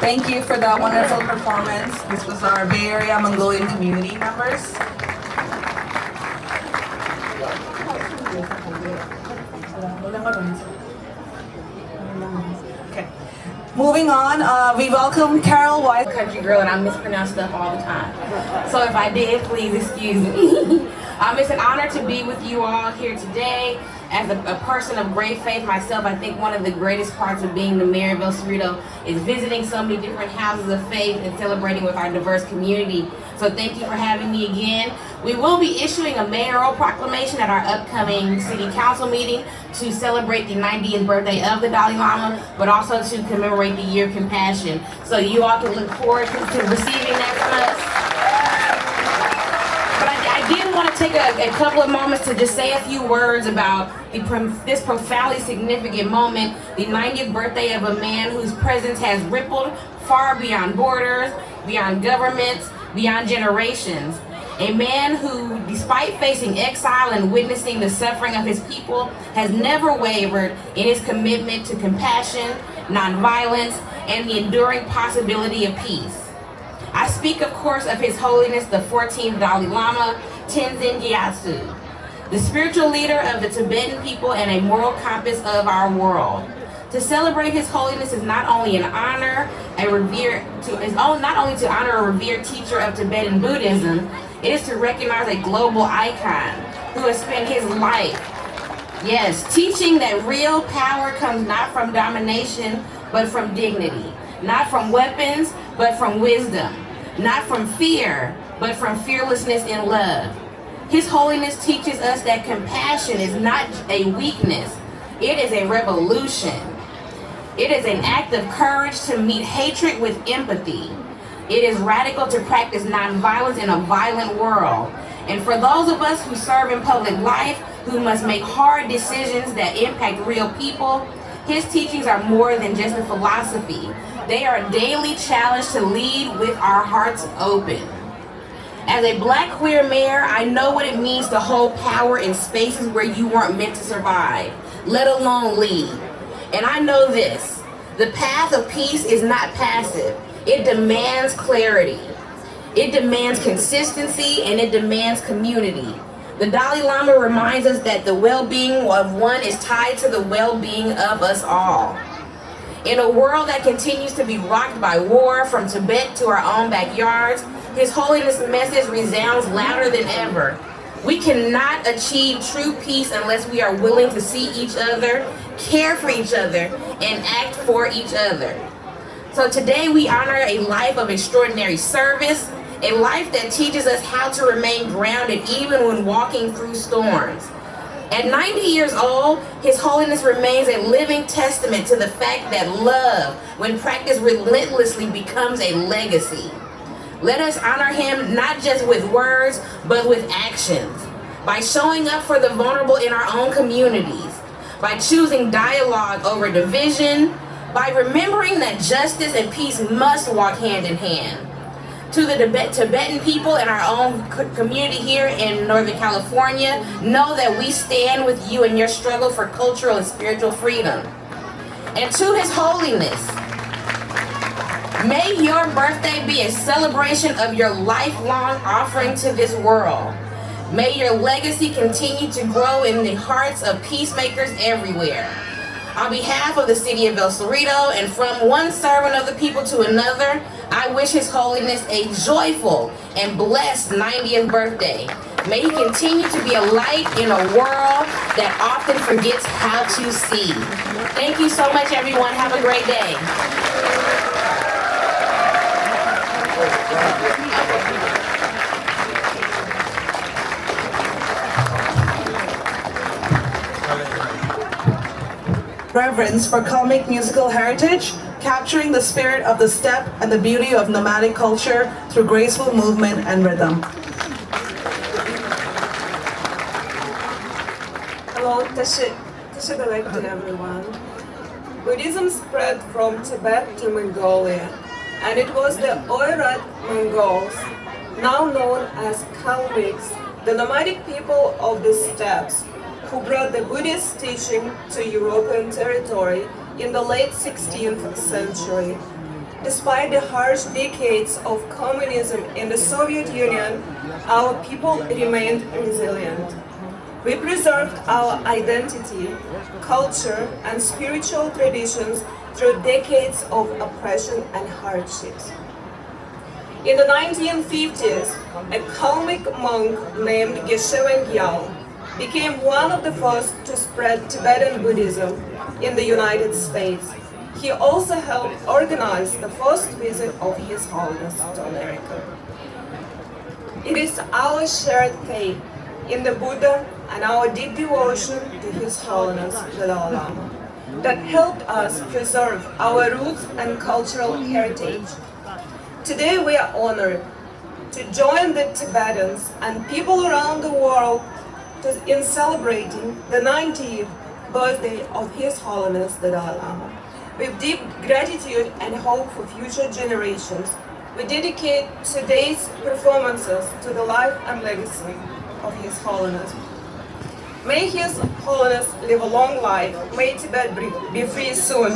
Speaker 4: Thank you for that wonderful performance. This was our Bay Area Mongolian community members. Okay. Moving on, we welcome Carol Wise.
Speaker 12: Country girl, and I mispronounce stuff all the time. So if I did, please excuse me. It's an honor to be with you all here today. As a person of great faith myself, I think one of the greatest parts of being the mayor of El Cerrito is visiting so many different houses of faith and celebrating with our diverse community. So thank you for having me again. We will be issuing a mayoral proclamation at our upcoming city council meeting to celebrate the 90th birthday of the Dalai Lama, but also to commemorate the Year of Compassion. So you all can look forward to receiving that from us. But I did want to take a couple of moments to just say a few words about this profoundly significant moment, the 90th birthday of a man whose presence has rippled far beyond borders, beyond governments, beyond generations. A man who, despite facing exile and witnessing the suffering of his people, has never wavered in his commitment to compassion, nonviolence, and the enduring possibility of peace. I speak, of course, of His Holiness the 14th Dalai Lama, Tenzin Gyatso, the spiritual leader of the Tibetan people and a moral compass of our world. To celebrate His Holiness is not only an honor, not only to honor a revered teacher of Tibetan Buddhism, it is to recognize a global icon who has spent his life, teaching that real power comes not from domination, but from dignity, not from weapons, but from wisdom, not from fear, but from fearlessness in love. His Holiness teaches us that compassion is not a weakness, it is a revolution. It is an act of courage to meet hatred with empathy. It is radical to practice nonviolence in a violent world. And for those of us who serve in public life, who must make hard decisions that impact real people, his teachings are more than just a philosophy. They are a daily challenge to lead with our hearts open. As a Black queer mayor, I know what it means to hold power in spaces where you weren't meant to survive, let alone lead. And I know this, the path of peace is not passive. It demands clarity. It demands consistency, and it demands community. The Dalai Lama reminds us that the well-being of one is tied to the well-being of us all. In a world that continues to be rocked by war, from Tibet to our own backyards, His Holiness' message resounds louder than ever. We cannot achieve true peace unless we are willing to see each other, care for each other, and act for each other. So today we honor a life of extraordinary service, a life that teaches us how to remain grounded even when walking through storms. At 90 years old, His Holiness remains a living testament to the fact that love, when practiced relentlessly, becomes a legacy. Let us honor him not just with words, but with actions. By showing up for the vulnerable in our own communities, by choosing dialogue over division, by remembering that justice and peace must walk hand in hand. To the Tibetan people in our own community here in Northern California, know that we stand with you in your struggle for cultural and spiritual freedom. And to His Holiness, may your birthday be a celebration of your lifelong offering to this world. May your legacy continue to grow in the hearts of peacemakers everywhere. On behalf of the city of El Cerrito and from one servant of the people to another, I wish His Holiness a joyful and blessed 90th birthday. May he continue to be a light in a world that often forgets how to see. Thank you so much, everyone. Have a great day.
Speaker 4: Reverence for Kalmyk musical heritage, capturing the spirit of the steppe and the beauty of nomadic culture through graceful movement and rhythm.
Speaker 13: Hello, Tashidalected everyone. Buddhism spread from Tibet to Mongolia, and it was the Oirat Mongols, now known as Kalmyks, the nomadic people of the steppes, who brought the Buddhist teaching to European territory in the late 16th century. Despite the harsh decades of communism in the Soviet Union, our people remained resilient. We preserved our identity, culture, and spiritual traditions through decades of oppression and hardships. In the 1950s, a Kalmyk monk named Geshe Gyal became one of the first to spread Tibetan Buddhism in the United States. He also helped organize the first visit of His Holiness to America. It is our shared faith in the Buddha and our deep devotion to His Holiness the Dalai Lama that helped us preserve our roots and cultural heritage. Today we are honored to join the Tibetans and people around the world in celebrating the 90th birthday of His Holiness the Dalai Lama. With deep gratitude and hope for future generations, we dedicate today's performances to the life and legacy of His Holiness. May His Holiness live a long life. May Tibet be free soon.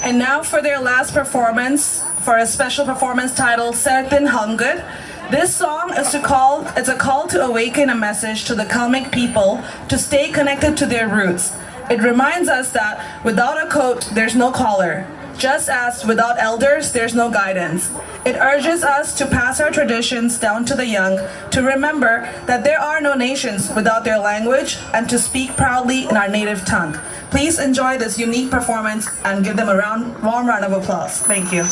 Speaker 4: And now for their last performance, for a special performance titled Sertin Hangud. This song is a call to awaken a message to the Kalmyk people to stay connected to their roots. It reminds us that without a coat, there's no collar. Just as without elders, there's no guidance. It urges us to pass our traditions down to the young, to remember that there are no nations without their language, and to speak proudly in our native tongue. Please enjoy this unique performance and give them a warm round of applause. Thank you.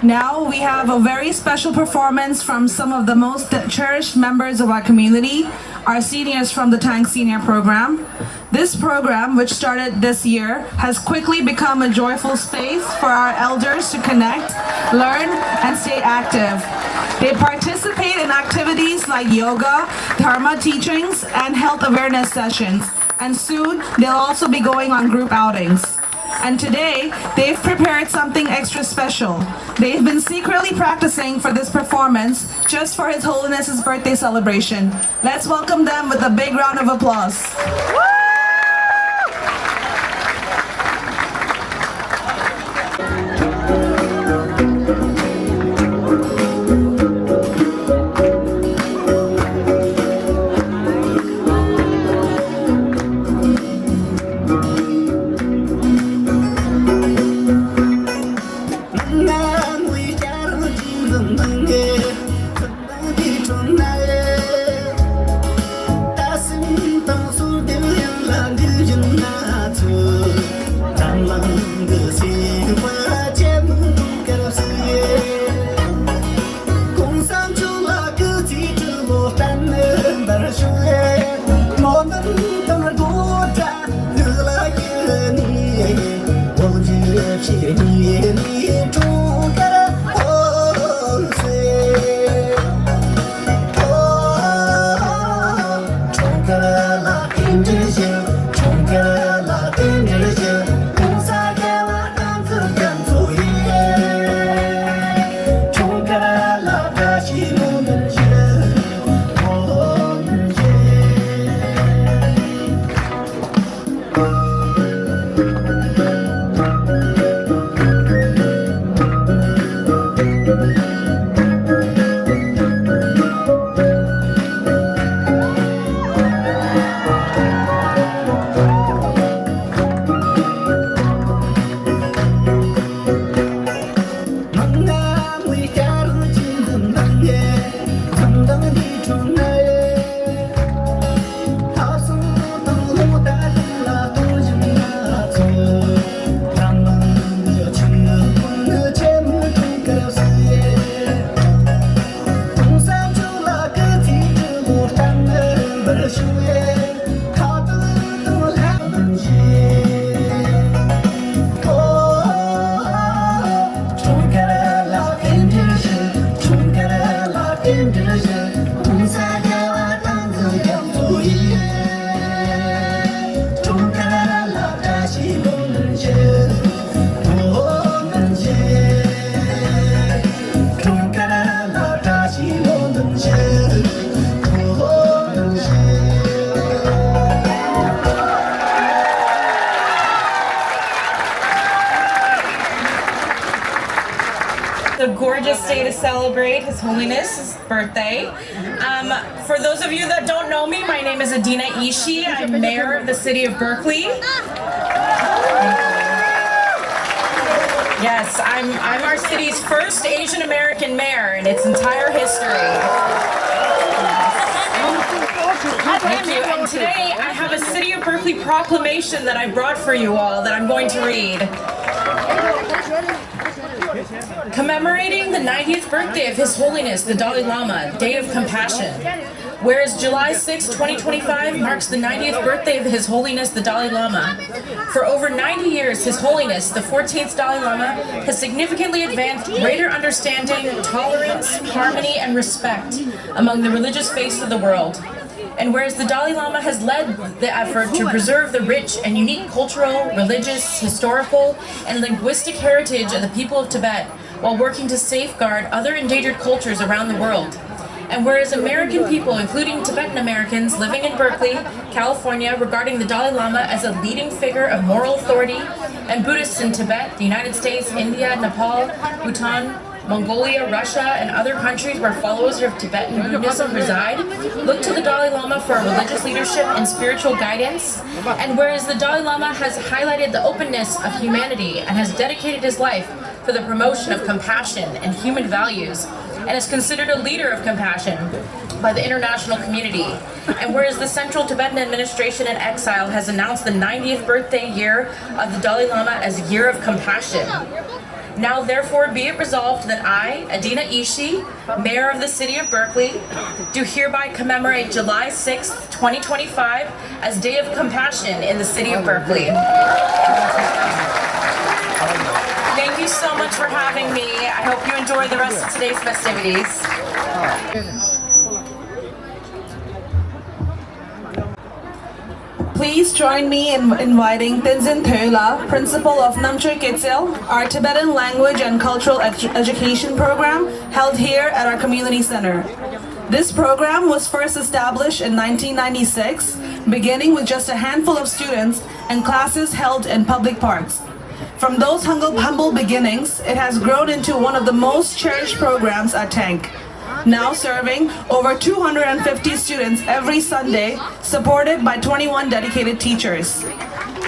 Speaker 4: Now we have a very special performance from some of the most cherished members of our community, our seniors from the TANC Senior Program. This program, which started this year, has quickly become a joyful space for our elders to connect, learn, and stay active. They participate in activities like yoga, dharma teachings, and health awareness sessions. And soon, they'll also be going on group outings. And today, they've prepared something extra special. They've been secretly practicing for this performance just for His Holiness's birthday celebration. Let's welcome them with a big round of applause. day to celebrate His Holiness' birthday. For those of you that don't know me, my name is Adina Ishii. I'm mayor of the city of Berkeley. Yes, I'm our city's first Asian American mayor in its entire history. Thank you. And today I have a City of Berkeley proclamation that I brought for you all that I'm going to read. Commemorating the 90th birthday of His Holiness the Dalai Lama, Day of Compassion. Whereas July 6, 2025 marks the 90th birthday of His Holiness the Dalai Lama. For over 90 years, His Holiness the 14th Dalai Lama has significantly advanced greater understanding, tolerance, harmony, and respect among the religious faiths of the world. And whereas the Dalai Lama has led the effort to preserve the rich and unique cultural, religious, historical, and linguistic heritage of the people of Tibet while working to safeguard other endangered cultures around the world. And whereas American people, including Tibetan Americans living in Berkeley, California, regarding the Dalai Lama as a leading figure of moral authority, and Buddhists in Tibet, the United States, India, Nepal, Bhutan, Mongolia, Russia, and other countries where followers of Tibetan Buddhism reside, look to the Dalai Lama for religious leadership and spiritual guidance. And whereas the Dalai Lama has highlighted the openness of humanity and has dedicated his life for the promotion of compassion and human values, and is considered a leader of compassion by the international community. And whereas the Central Tibetan Administration in Exile has announced the 90th birthday year of the Dalai Lama as a year of compassion. Now therefore be it resolved that I, Adina Ishii, Mayor of the City of Berkeley, do hereby commemorate July 6th, 2025 as Day of Compassion in the City of Berkeley. Thank you so much for having me. I hope you enjoy the rest of today's festivities. Please join me in inviting Tenzin Theula, Principal of Namche Ketsil, our Tibetan language and cultural education program held here at our community center. This program was first established in 1996, beginning with just a handful of students and classes held in public parks. From those humble beginnings, it has grown into one of the most cherished programs at TANC, now serving over 250 students every Sunday, supported by 21 dedicated teachers.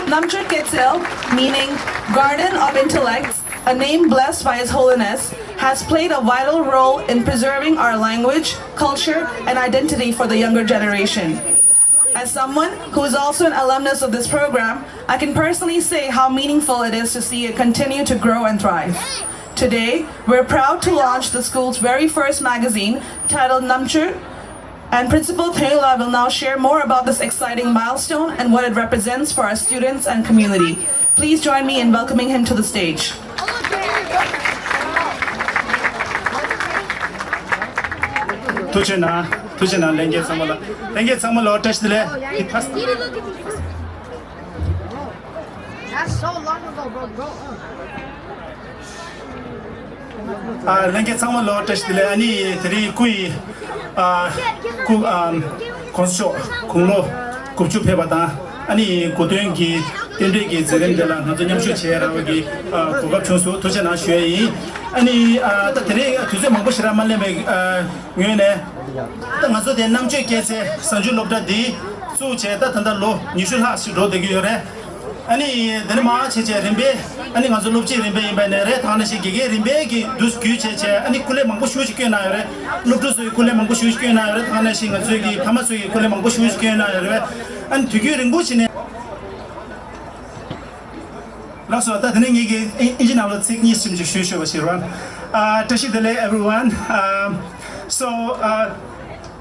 Speaker 4: Namche Ketsil, meaning Garden of Intellects, a name blessed by His Holiness, has played a vital role in preserving our language, culture, and identity for the younger generation. As someone who is also an alumnus of this program, I can personally say how meaningful it is to see it continue to grow and thrive. Today, we're proud to launch the school's very first magazine titled Namche, and Principal Theula will now share more about this exciting milestone and what it represents for our students and community. Please join me in welcoming him to the stage.
Speaker 1: That's so long ago, bro. Go on.
Speaker 6: Language sama law test dile ani three kui konso kulo kupchu phebata ani kodoeng gi tende gi zeren dela na janyam shu chera gi kogap chonso to jana shue ani ta three tuje mangbo shira malle me ngene ta ngaso de namche kese sanju lobda di su che ta thanda lo nishul ha si do de gi yore ani dharma che che rimbe ani ngaso lobchi rimbe imbe ne re thana shi gi rimbe gi dus gyu che che ani kule mangbo shu chi ke na yore lobdo su kule mangbo shu chi ke na yore thana shi ngaso gi phama su gi kule mangbo shu chi ke na yore an thugyu ringbo chi ne laso ta thane gi engineer lo tsik ni sim ji shu shu ba shi ran tashi dele everyone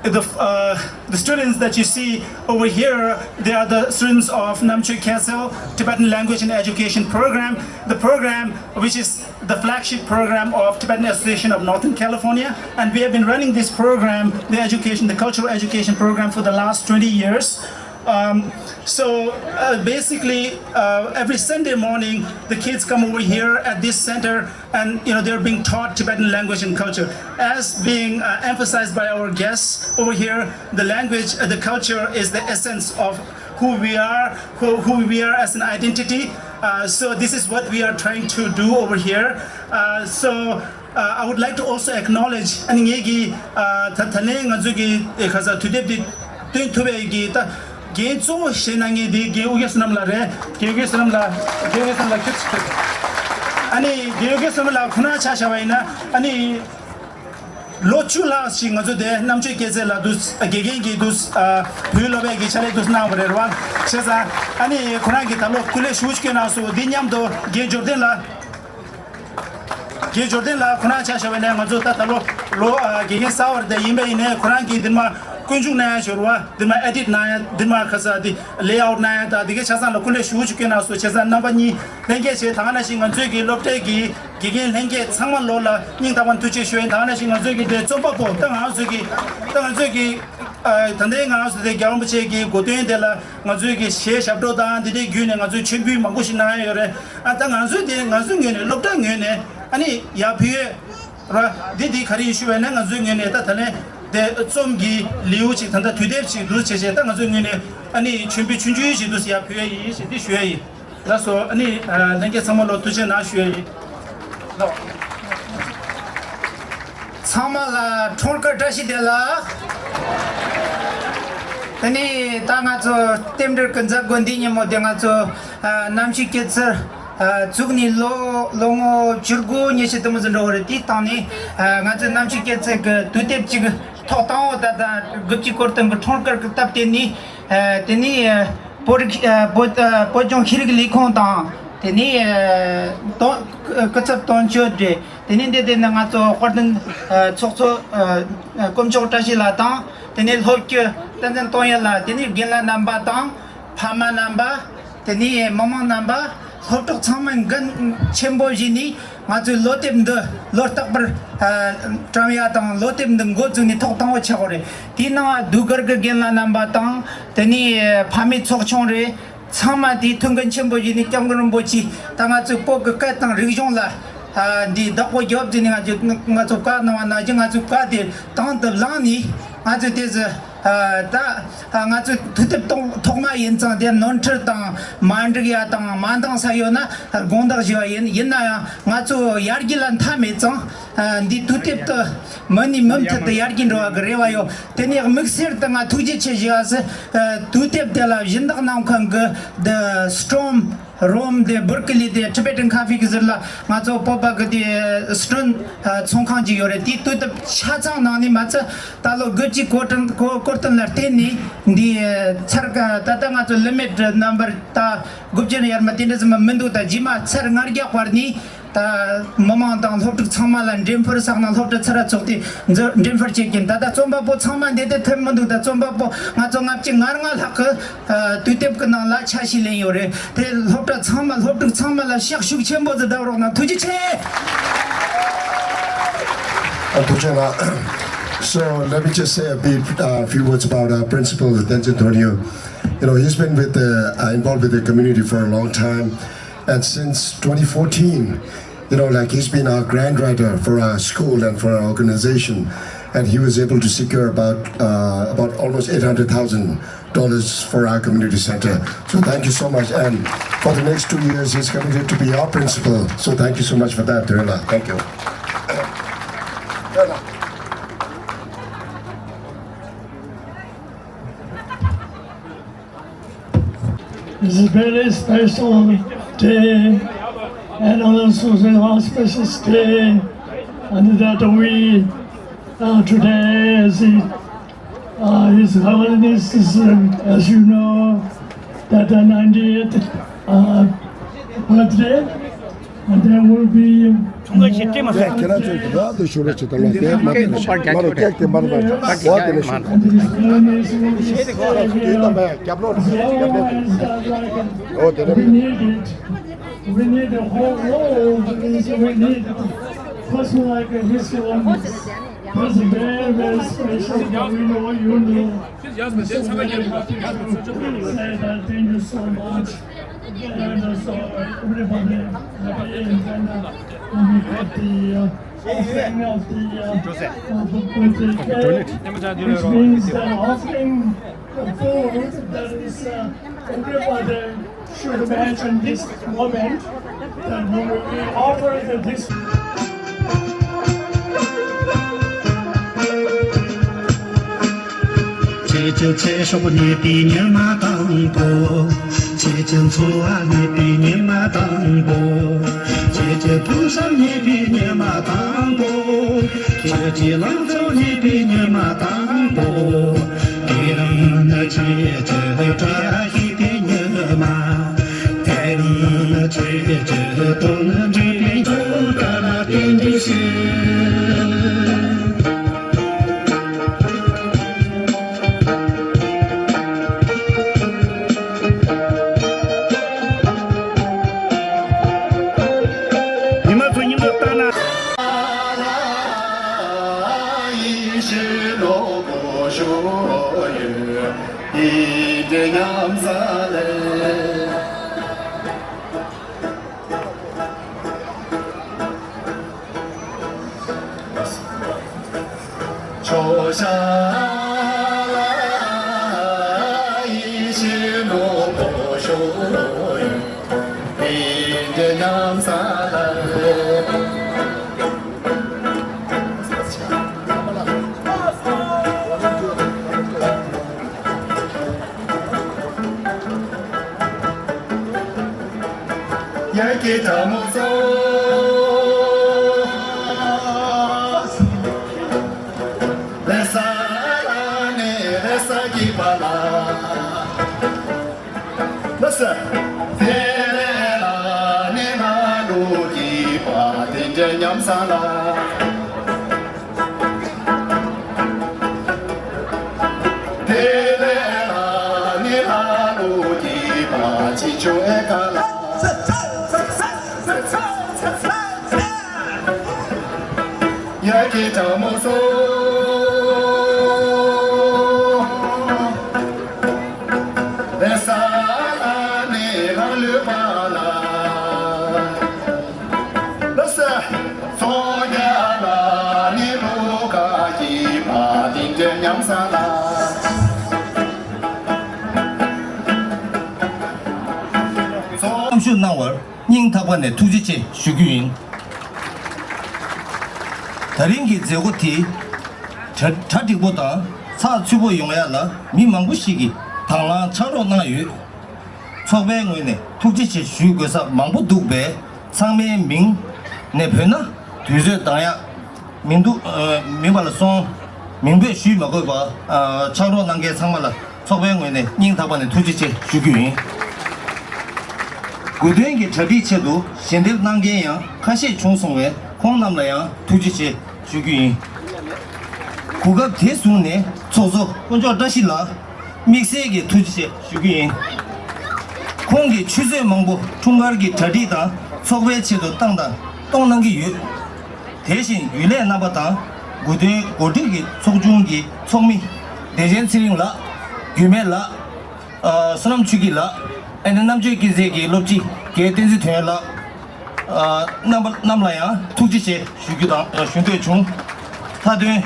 Speaker 6: the students that you see over here, they are the students of Namche Ketsil Tibetan Language and Education Program, the program which is the flagship program of Tibetan Association of Northern California, and we have been running this program, the cultural education program, for the last 20 years. Basically, every Sunday morning, the kids come over here at this center, and they're being taught Tibetan language and culture. As being emphasized by our guests over here, the language, the culture is the essence of who we are as an identity. So this is what we are trying to do over here.
Speaker 14: I would like to also acknowledge and yegi thaling azugi khaza today the tubegi ta ge zo shenangi de ge ugesnamla re ge ugesnamla kits ani ge ugesnamla khuna cha shawaina ani lochula sing azu de namche kezela dus gegegi dus hulobe ge chale dus na berwa cheza ani khuna ge talo kule shuchke na so dinyam do ge jordan la khuna cha shawaina azu ta talo lo ge sawar de yimbe ine khuna ge dinma kunjung na shurwa dinma edit na dinma khasa di layout na ta dige chasan lo kule shuchke na so cheza nabani nge che thana sing anzu ge lopte gi gegen lenge changman lo la ning daban tuche shuen thana sing anzu ge de chompa po tang anzu ge tande nga anzu de gyam che gi godyen de la anzu ge she shabdo da de gyune anzu chimbi mangushi na yore tang anzu de anzu ngene lopta ngene ani ya phe ra di khari shuen na anzu ngene ta thane de 좀기 리우치 단다 뒤대치 루체제 땅 가지고네 아니 준비 춘주이지 도시야 표현이 시디 쉬어이 그래서 아니 내게 samalo tu제 나 쉬어이
Speaker 15: samala Trungkar 다시데라 아니 땅아서 템들 근자 건디니 모델아서 남식께서 죽니 롱어 줄고 니시도무즈 로르티 땅니 가서 남식께서 그 두텝지 토타오다다 급지 거던 거 Trungkar kitab 테니 테니 포종 히르기 리콘다 테니 또 그첩 돈초데 테니데 나가서 거든 촉초 검적 다시라다 테니 홀께 단단 토야라 테니 길라 남바다 파마 남바 테니 모모 남바 hotok chaman gan chemboji 아주 로템드 로탁버 트라미아당 로템드 고즈니 톡탕오 차고레 디나 두거거 겐나 남바당 데니 파미 촉총레 차마디 퉁근 쳔보지니 짱거는 보지 당아주 포그 까당 리종라 디 덕고 접지니 아주 가서 까나와 나징 아주 까디 당더 라니 아주 데즈 다 아주 두텝 통마 연장대 논처당 만드기야당 만당 사요나 공다지와 옛나야 아주 야르길란 타메정 디 두텝도 머니 멈터도 야르긴로와 그래와요 데니 믹서당 투지체지아스 두텝텔라 진당 나온칸 the storm Rome the Berkeley the Tibetan coffee gizla mazo popa the stone chongkhangji yore ti to the chachang nani macha talo goji cotton la teni di charga tata mazo limit number ta gubjen yar matinism mendu ta jima char ngargya kwarni 다 모망당 호트 참말란 림퍼 상난 호트 차라 쪽디 림퍼 체킨 다다 좀바보 참만 데데 템만도다 좀바보 마정압지 나랑알 하크 뒤텝 끝나라 차실레 요레 데 호트 참말라 샥슉 쳔보드 다로나 투지체
Speaker 7: So let me just say a few words about our principal Antonio. You know, he's been involved with the community for a long time, and since 2014, you know, like he's been our grant writer for our school and for our organization, and he was able to secure about almost $800,000 for our community center. So thank you so much, and for the next 2 years, he's committed to be our principal. So thank you so much for that, Durla. Thank you.
Speaker 16: It's a very special day, and also an auspicious day, and that we today, as His Holiness is, as you know, that the 90th birthday, and there will be. We need a whole world. We need a person like His Holiness. It's very special. We know you know. So very happy to say that. Thank you so much. And so everybody happy and we got the offering of the birthday cake, which means that offering the food that is everybody should imagine this moment that when we offer this. 姐姐才说你比你妈当过，姐姐错啊你比你妈当过，姐姐不上你比你妈当过，姐姐老走你比你妈当过，给人那姐姐抓一比你妈，给人那姐姐都能这边走到那边的事。
Speaker 17: 닝타번의 투지체 슈규인 다른기 제고티 자티보다 사추보 용야라 미망부시기 당랑 차로 나유 초뱅위네 투지체 슈교사 망부두배 상매민 내페나 뒤제 당야 민두 민발송 민배 슈 먹어봐 차로 난게 상말라 초뱅위네 닝타번의 투지체 슈규인 고등기 저비체도 신들 난게야 가시 총송에 공남라야 투지체 주규인 국가 대수네 조조 혼자 다시라 믹스에게 투지체 주규인 공기 취재 망보 중간기 저리다 소외체도 땅다 동남기 유 대신 유래 나바다 고등기 속중기 총미 대전스링라 유메라 사람 죽이라 and namje kizegi lobji ke tenzi thela namlaya tukji shugyudang shunde chung thadwe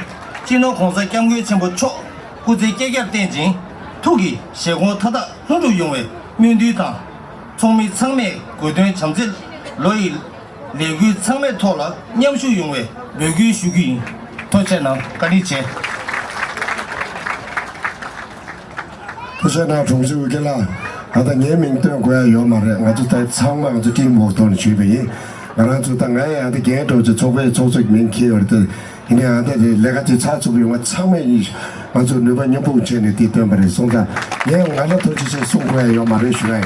Speaker 17: jino khonsa kyamgwe chenbo cho kuze kegyap tenjin tugi shegon thada hundu yongwe myundu ta chongmi changme godwen chamjil loi legu changme thola nyamshu yongwe legu shugyi tochena kaniche
Speaker 7: tochena chungju gela 아다 예민된 거야 요마래 아주 다 상황 아주 팀목도는 주변이 나랑 주당 아야한테 개도 저 조배 조직 민키어들 그냥 한테 내가 저 차주비 용 참에 아주 너번 연봉 전에 뒤던 말에 송다 예 나도 더 주세 송거야 요마래 쉬래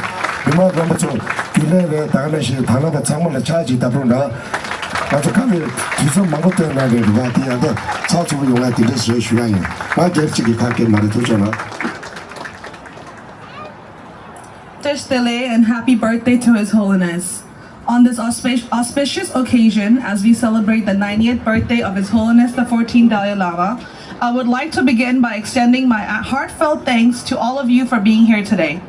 Speaker 7: 이마 그럼 저 길래 다가시 다나가 참을 차지 답으로나 아주 가면 뒤서 막었던 날에 누가 뒤한테 차주비 용한테 됐어 쉬래 아 결직이 갖게 말해 두잖아
Speaker 4: Stele and happy birthday to His Holiness. On this auspicious occasion, as we celebrate the 90th birthday of His Holiness the 14th Dalai Lama, I would like to begin by extending my heartfelt thanks to all of you for being here today.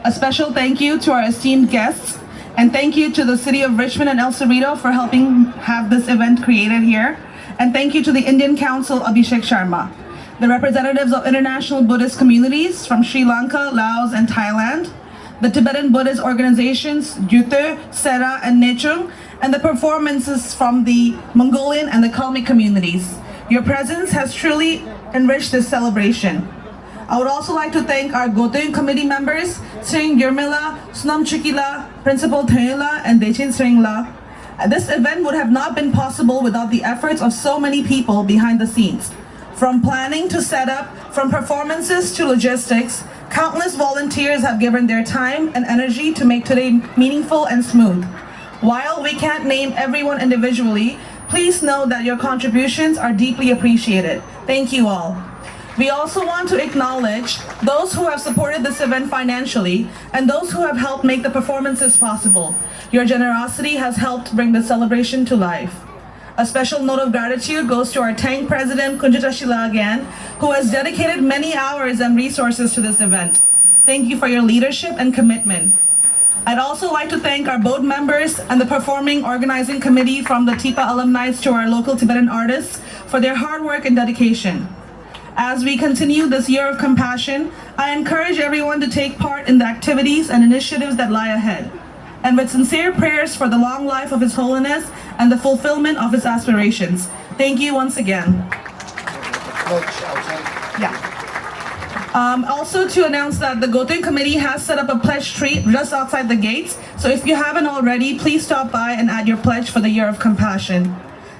Speaker 4: A special thank you to our esteemed guests, and thank you to the city of Richmond and El Cerrito for helping have this event created here. And thank you to the Indian Council Abhishek Sharma, the representatives of international Buddhist communities from Sri Lanka, Laos, and Thailand, the Tibetan Buddhist organizations, Gyuto, Sera, and Nechung, and the performances from the Mongolian and the Kalmyk communities. Your presence has truly enriched this celebration. I would also like to thank our Gotoyung committee members, Sring Yurmila, Sunam Chukila, Principal Thayula, and Dechin Sringla. This event would have not been possible without the efforts of so many people behind the scenes. From planning to setup, from performances to logistics, countless volunteers have given their time and energy to make today meaningful and smooth. While we can't name everyone individually, please know that your contributions are deeply appreciated. Thank you all. We also want to acknowledge those who have supported this event financially and those who have helped make the performances possible. Your generosity has helped bring the celebration to life. A special note of gratitude goes to our TANC President, Kunjita Shilagan, who has dedicated many hours and resources to this event. Thank you for your leadership and commitment. I'd also like to thank our board members and the performing organizing committee from the TIPA alumni to our local Tibetan artists for their hard work and dedication. As we continue this year of compassion, I encourage everyone to take part in the activities and initiatives that lie ahead. And with sincere prayers for the long life of His Holiness and the fulfillment of his aspirations. Thank you once again. Also to announce that the Gotoyung Committee has set up a pledge tree just outside the gates. So if you haven't already, please stop by and add your pledge for the Year of Compassion.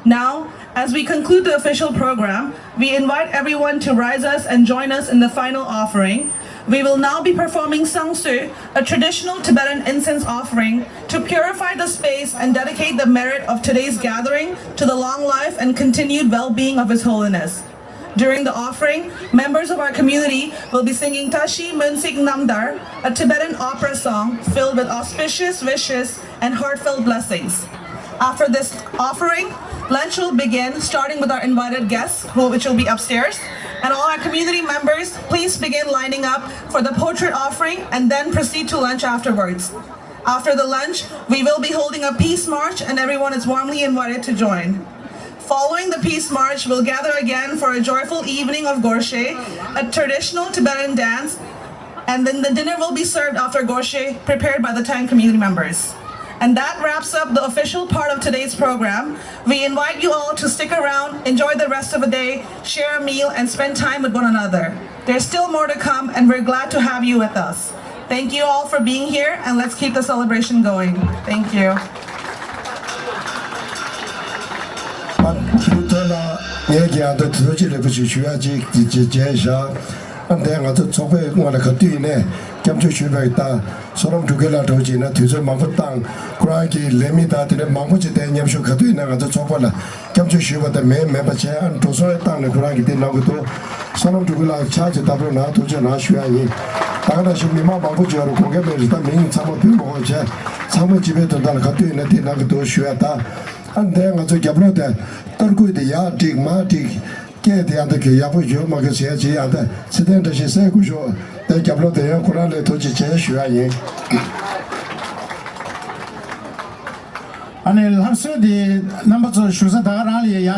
Speaker 4: Now, as we conclude the official program, we invite everyone to rise us and join us in the final offering. We will now be performing Sangsu, a traditional Tibetan incense offering, to purify the space and dedicate the merit of today's gathering to the long life and continued well-being of His Holiness. During the offering, members of our community will be singing Tashi Munsik Namdar, a Tibetan opera song filled with auspicious wishes and heartfelt blessings. After this offering, lunch will begin, starting with our invited guests, which will be upstairs. And all our community members, please begin lining up for the portrait offering and then proceed to lunch afterwards. After the lunch, we will be holding a peace march and everyone is warmly invited to join. Following the peace march, we'll gather again for a joyful evening of Gorshe, a traditional Tibetan dance, and then the dinner will be served after Gorshe, prepared by the TANC community members. And that wraps up the official part of today's program. We invite you all to stick around, enjoy the rest of the day, share a meal, and spend time with one another. There's still more to come, and we're glad to have you with us. Thank you all for being here, and let's keep the celebration going. Thank you.
Speaker 7: Kamchu Shubata, Soram Tugela Tojina, Tuzo Mavutang, Kraki, Lemita, the Mamuchi, Yamshu Katuina, the Chopola, Kamchu Shuba, the main member chair, and Toso Tang, the Kraki, the Naguto, Soram Tugela, Charge Tabruna, Tujana Shuayi, Tana Shimima Mabuja, Kogebe, the main some of people, some of Tibet, Katuina, the Naguto Shuata, and then as a Gabrota, Turku, the Yatik, Matik, Get the other Yabu, Magasia, and the Sedenta, she said,
Speaker 14: 아니 한서디 넘버 2 슈사 다가라리 야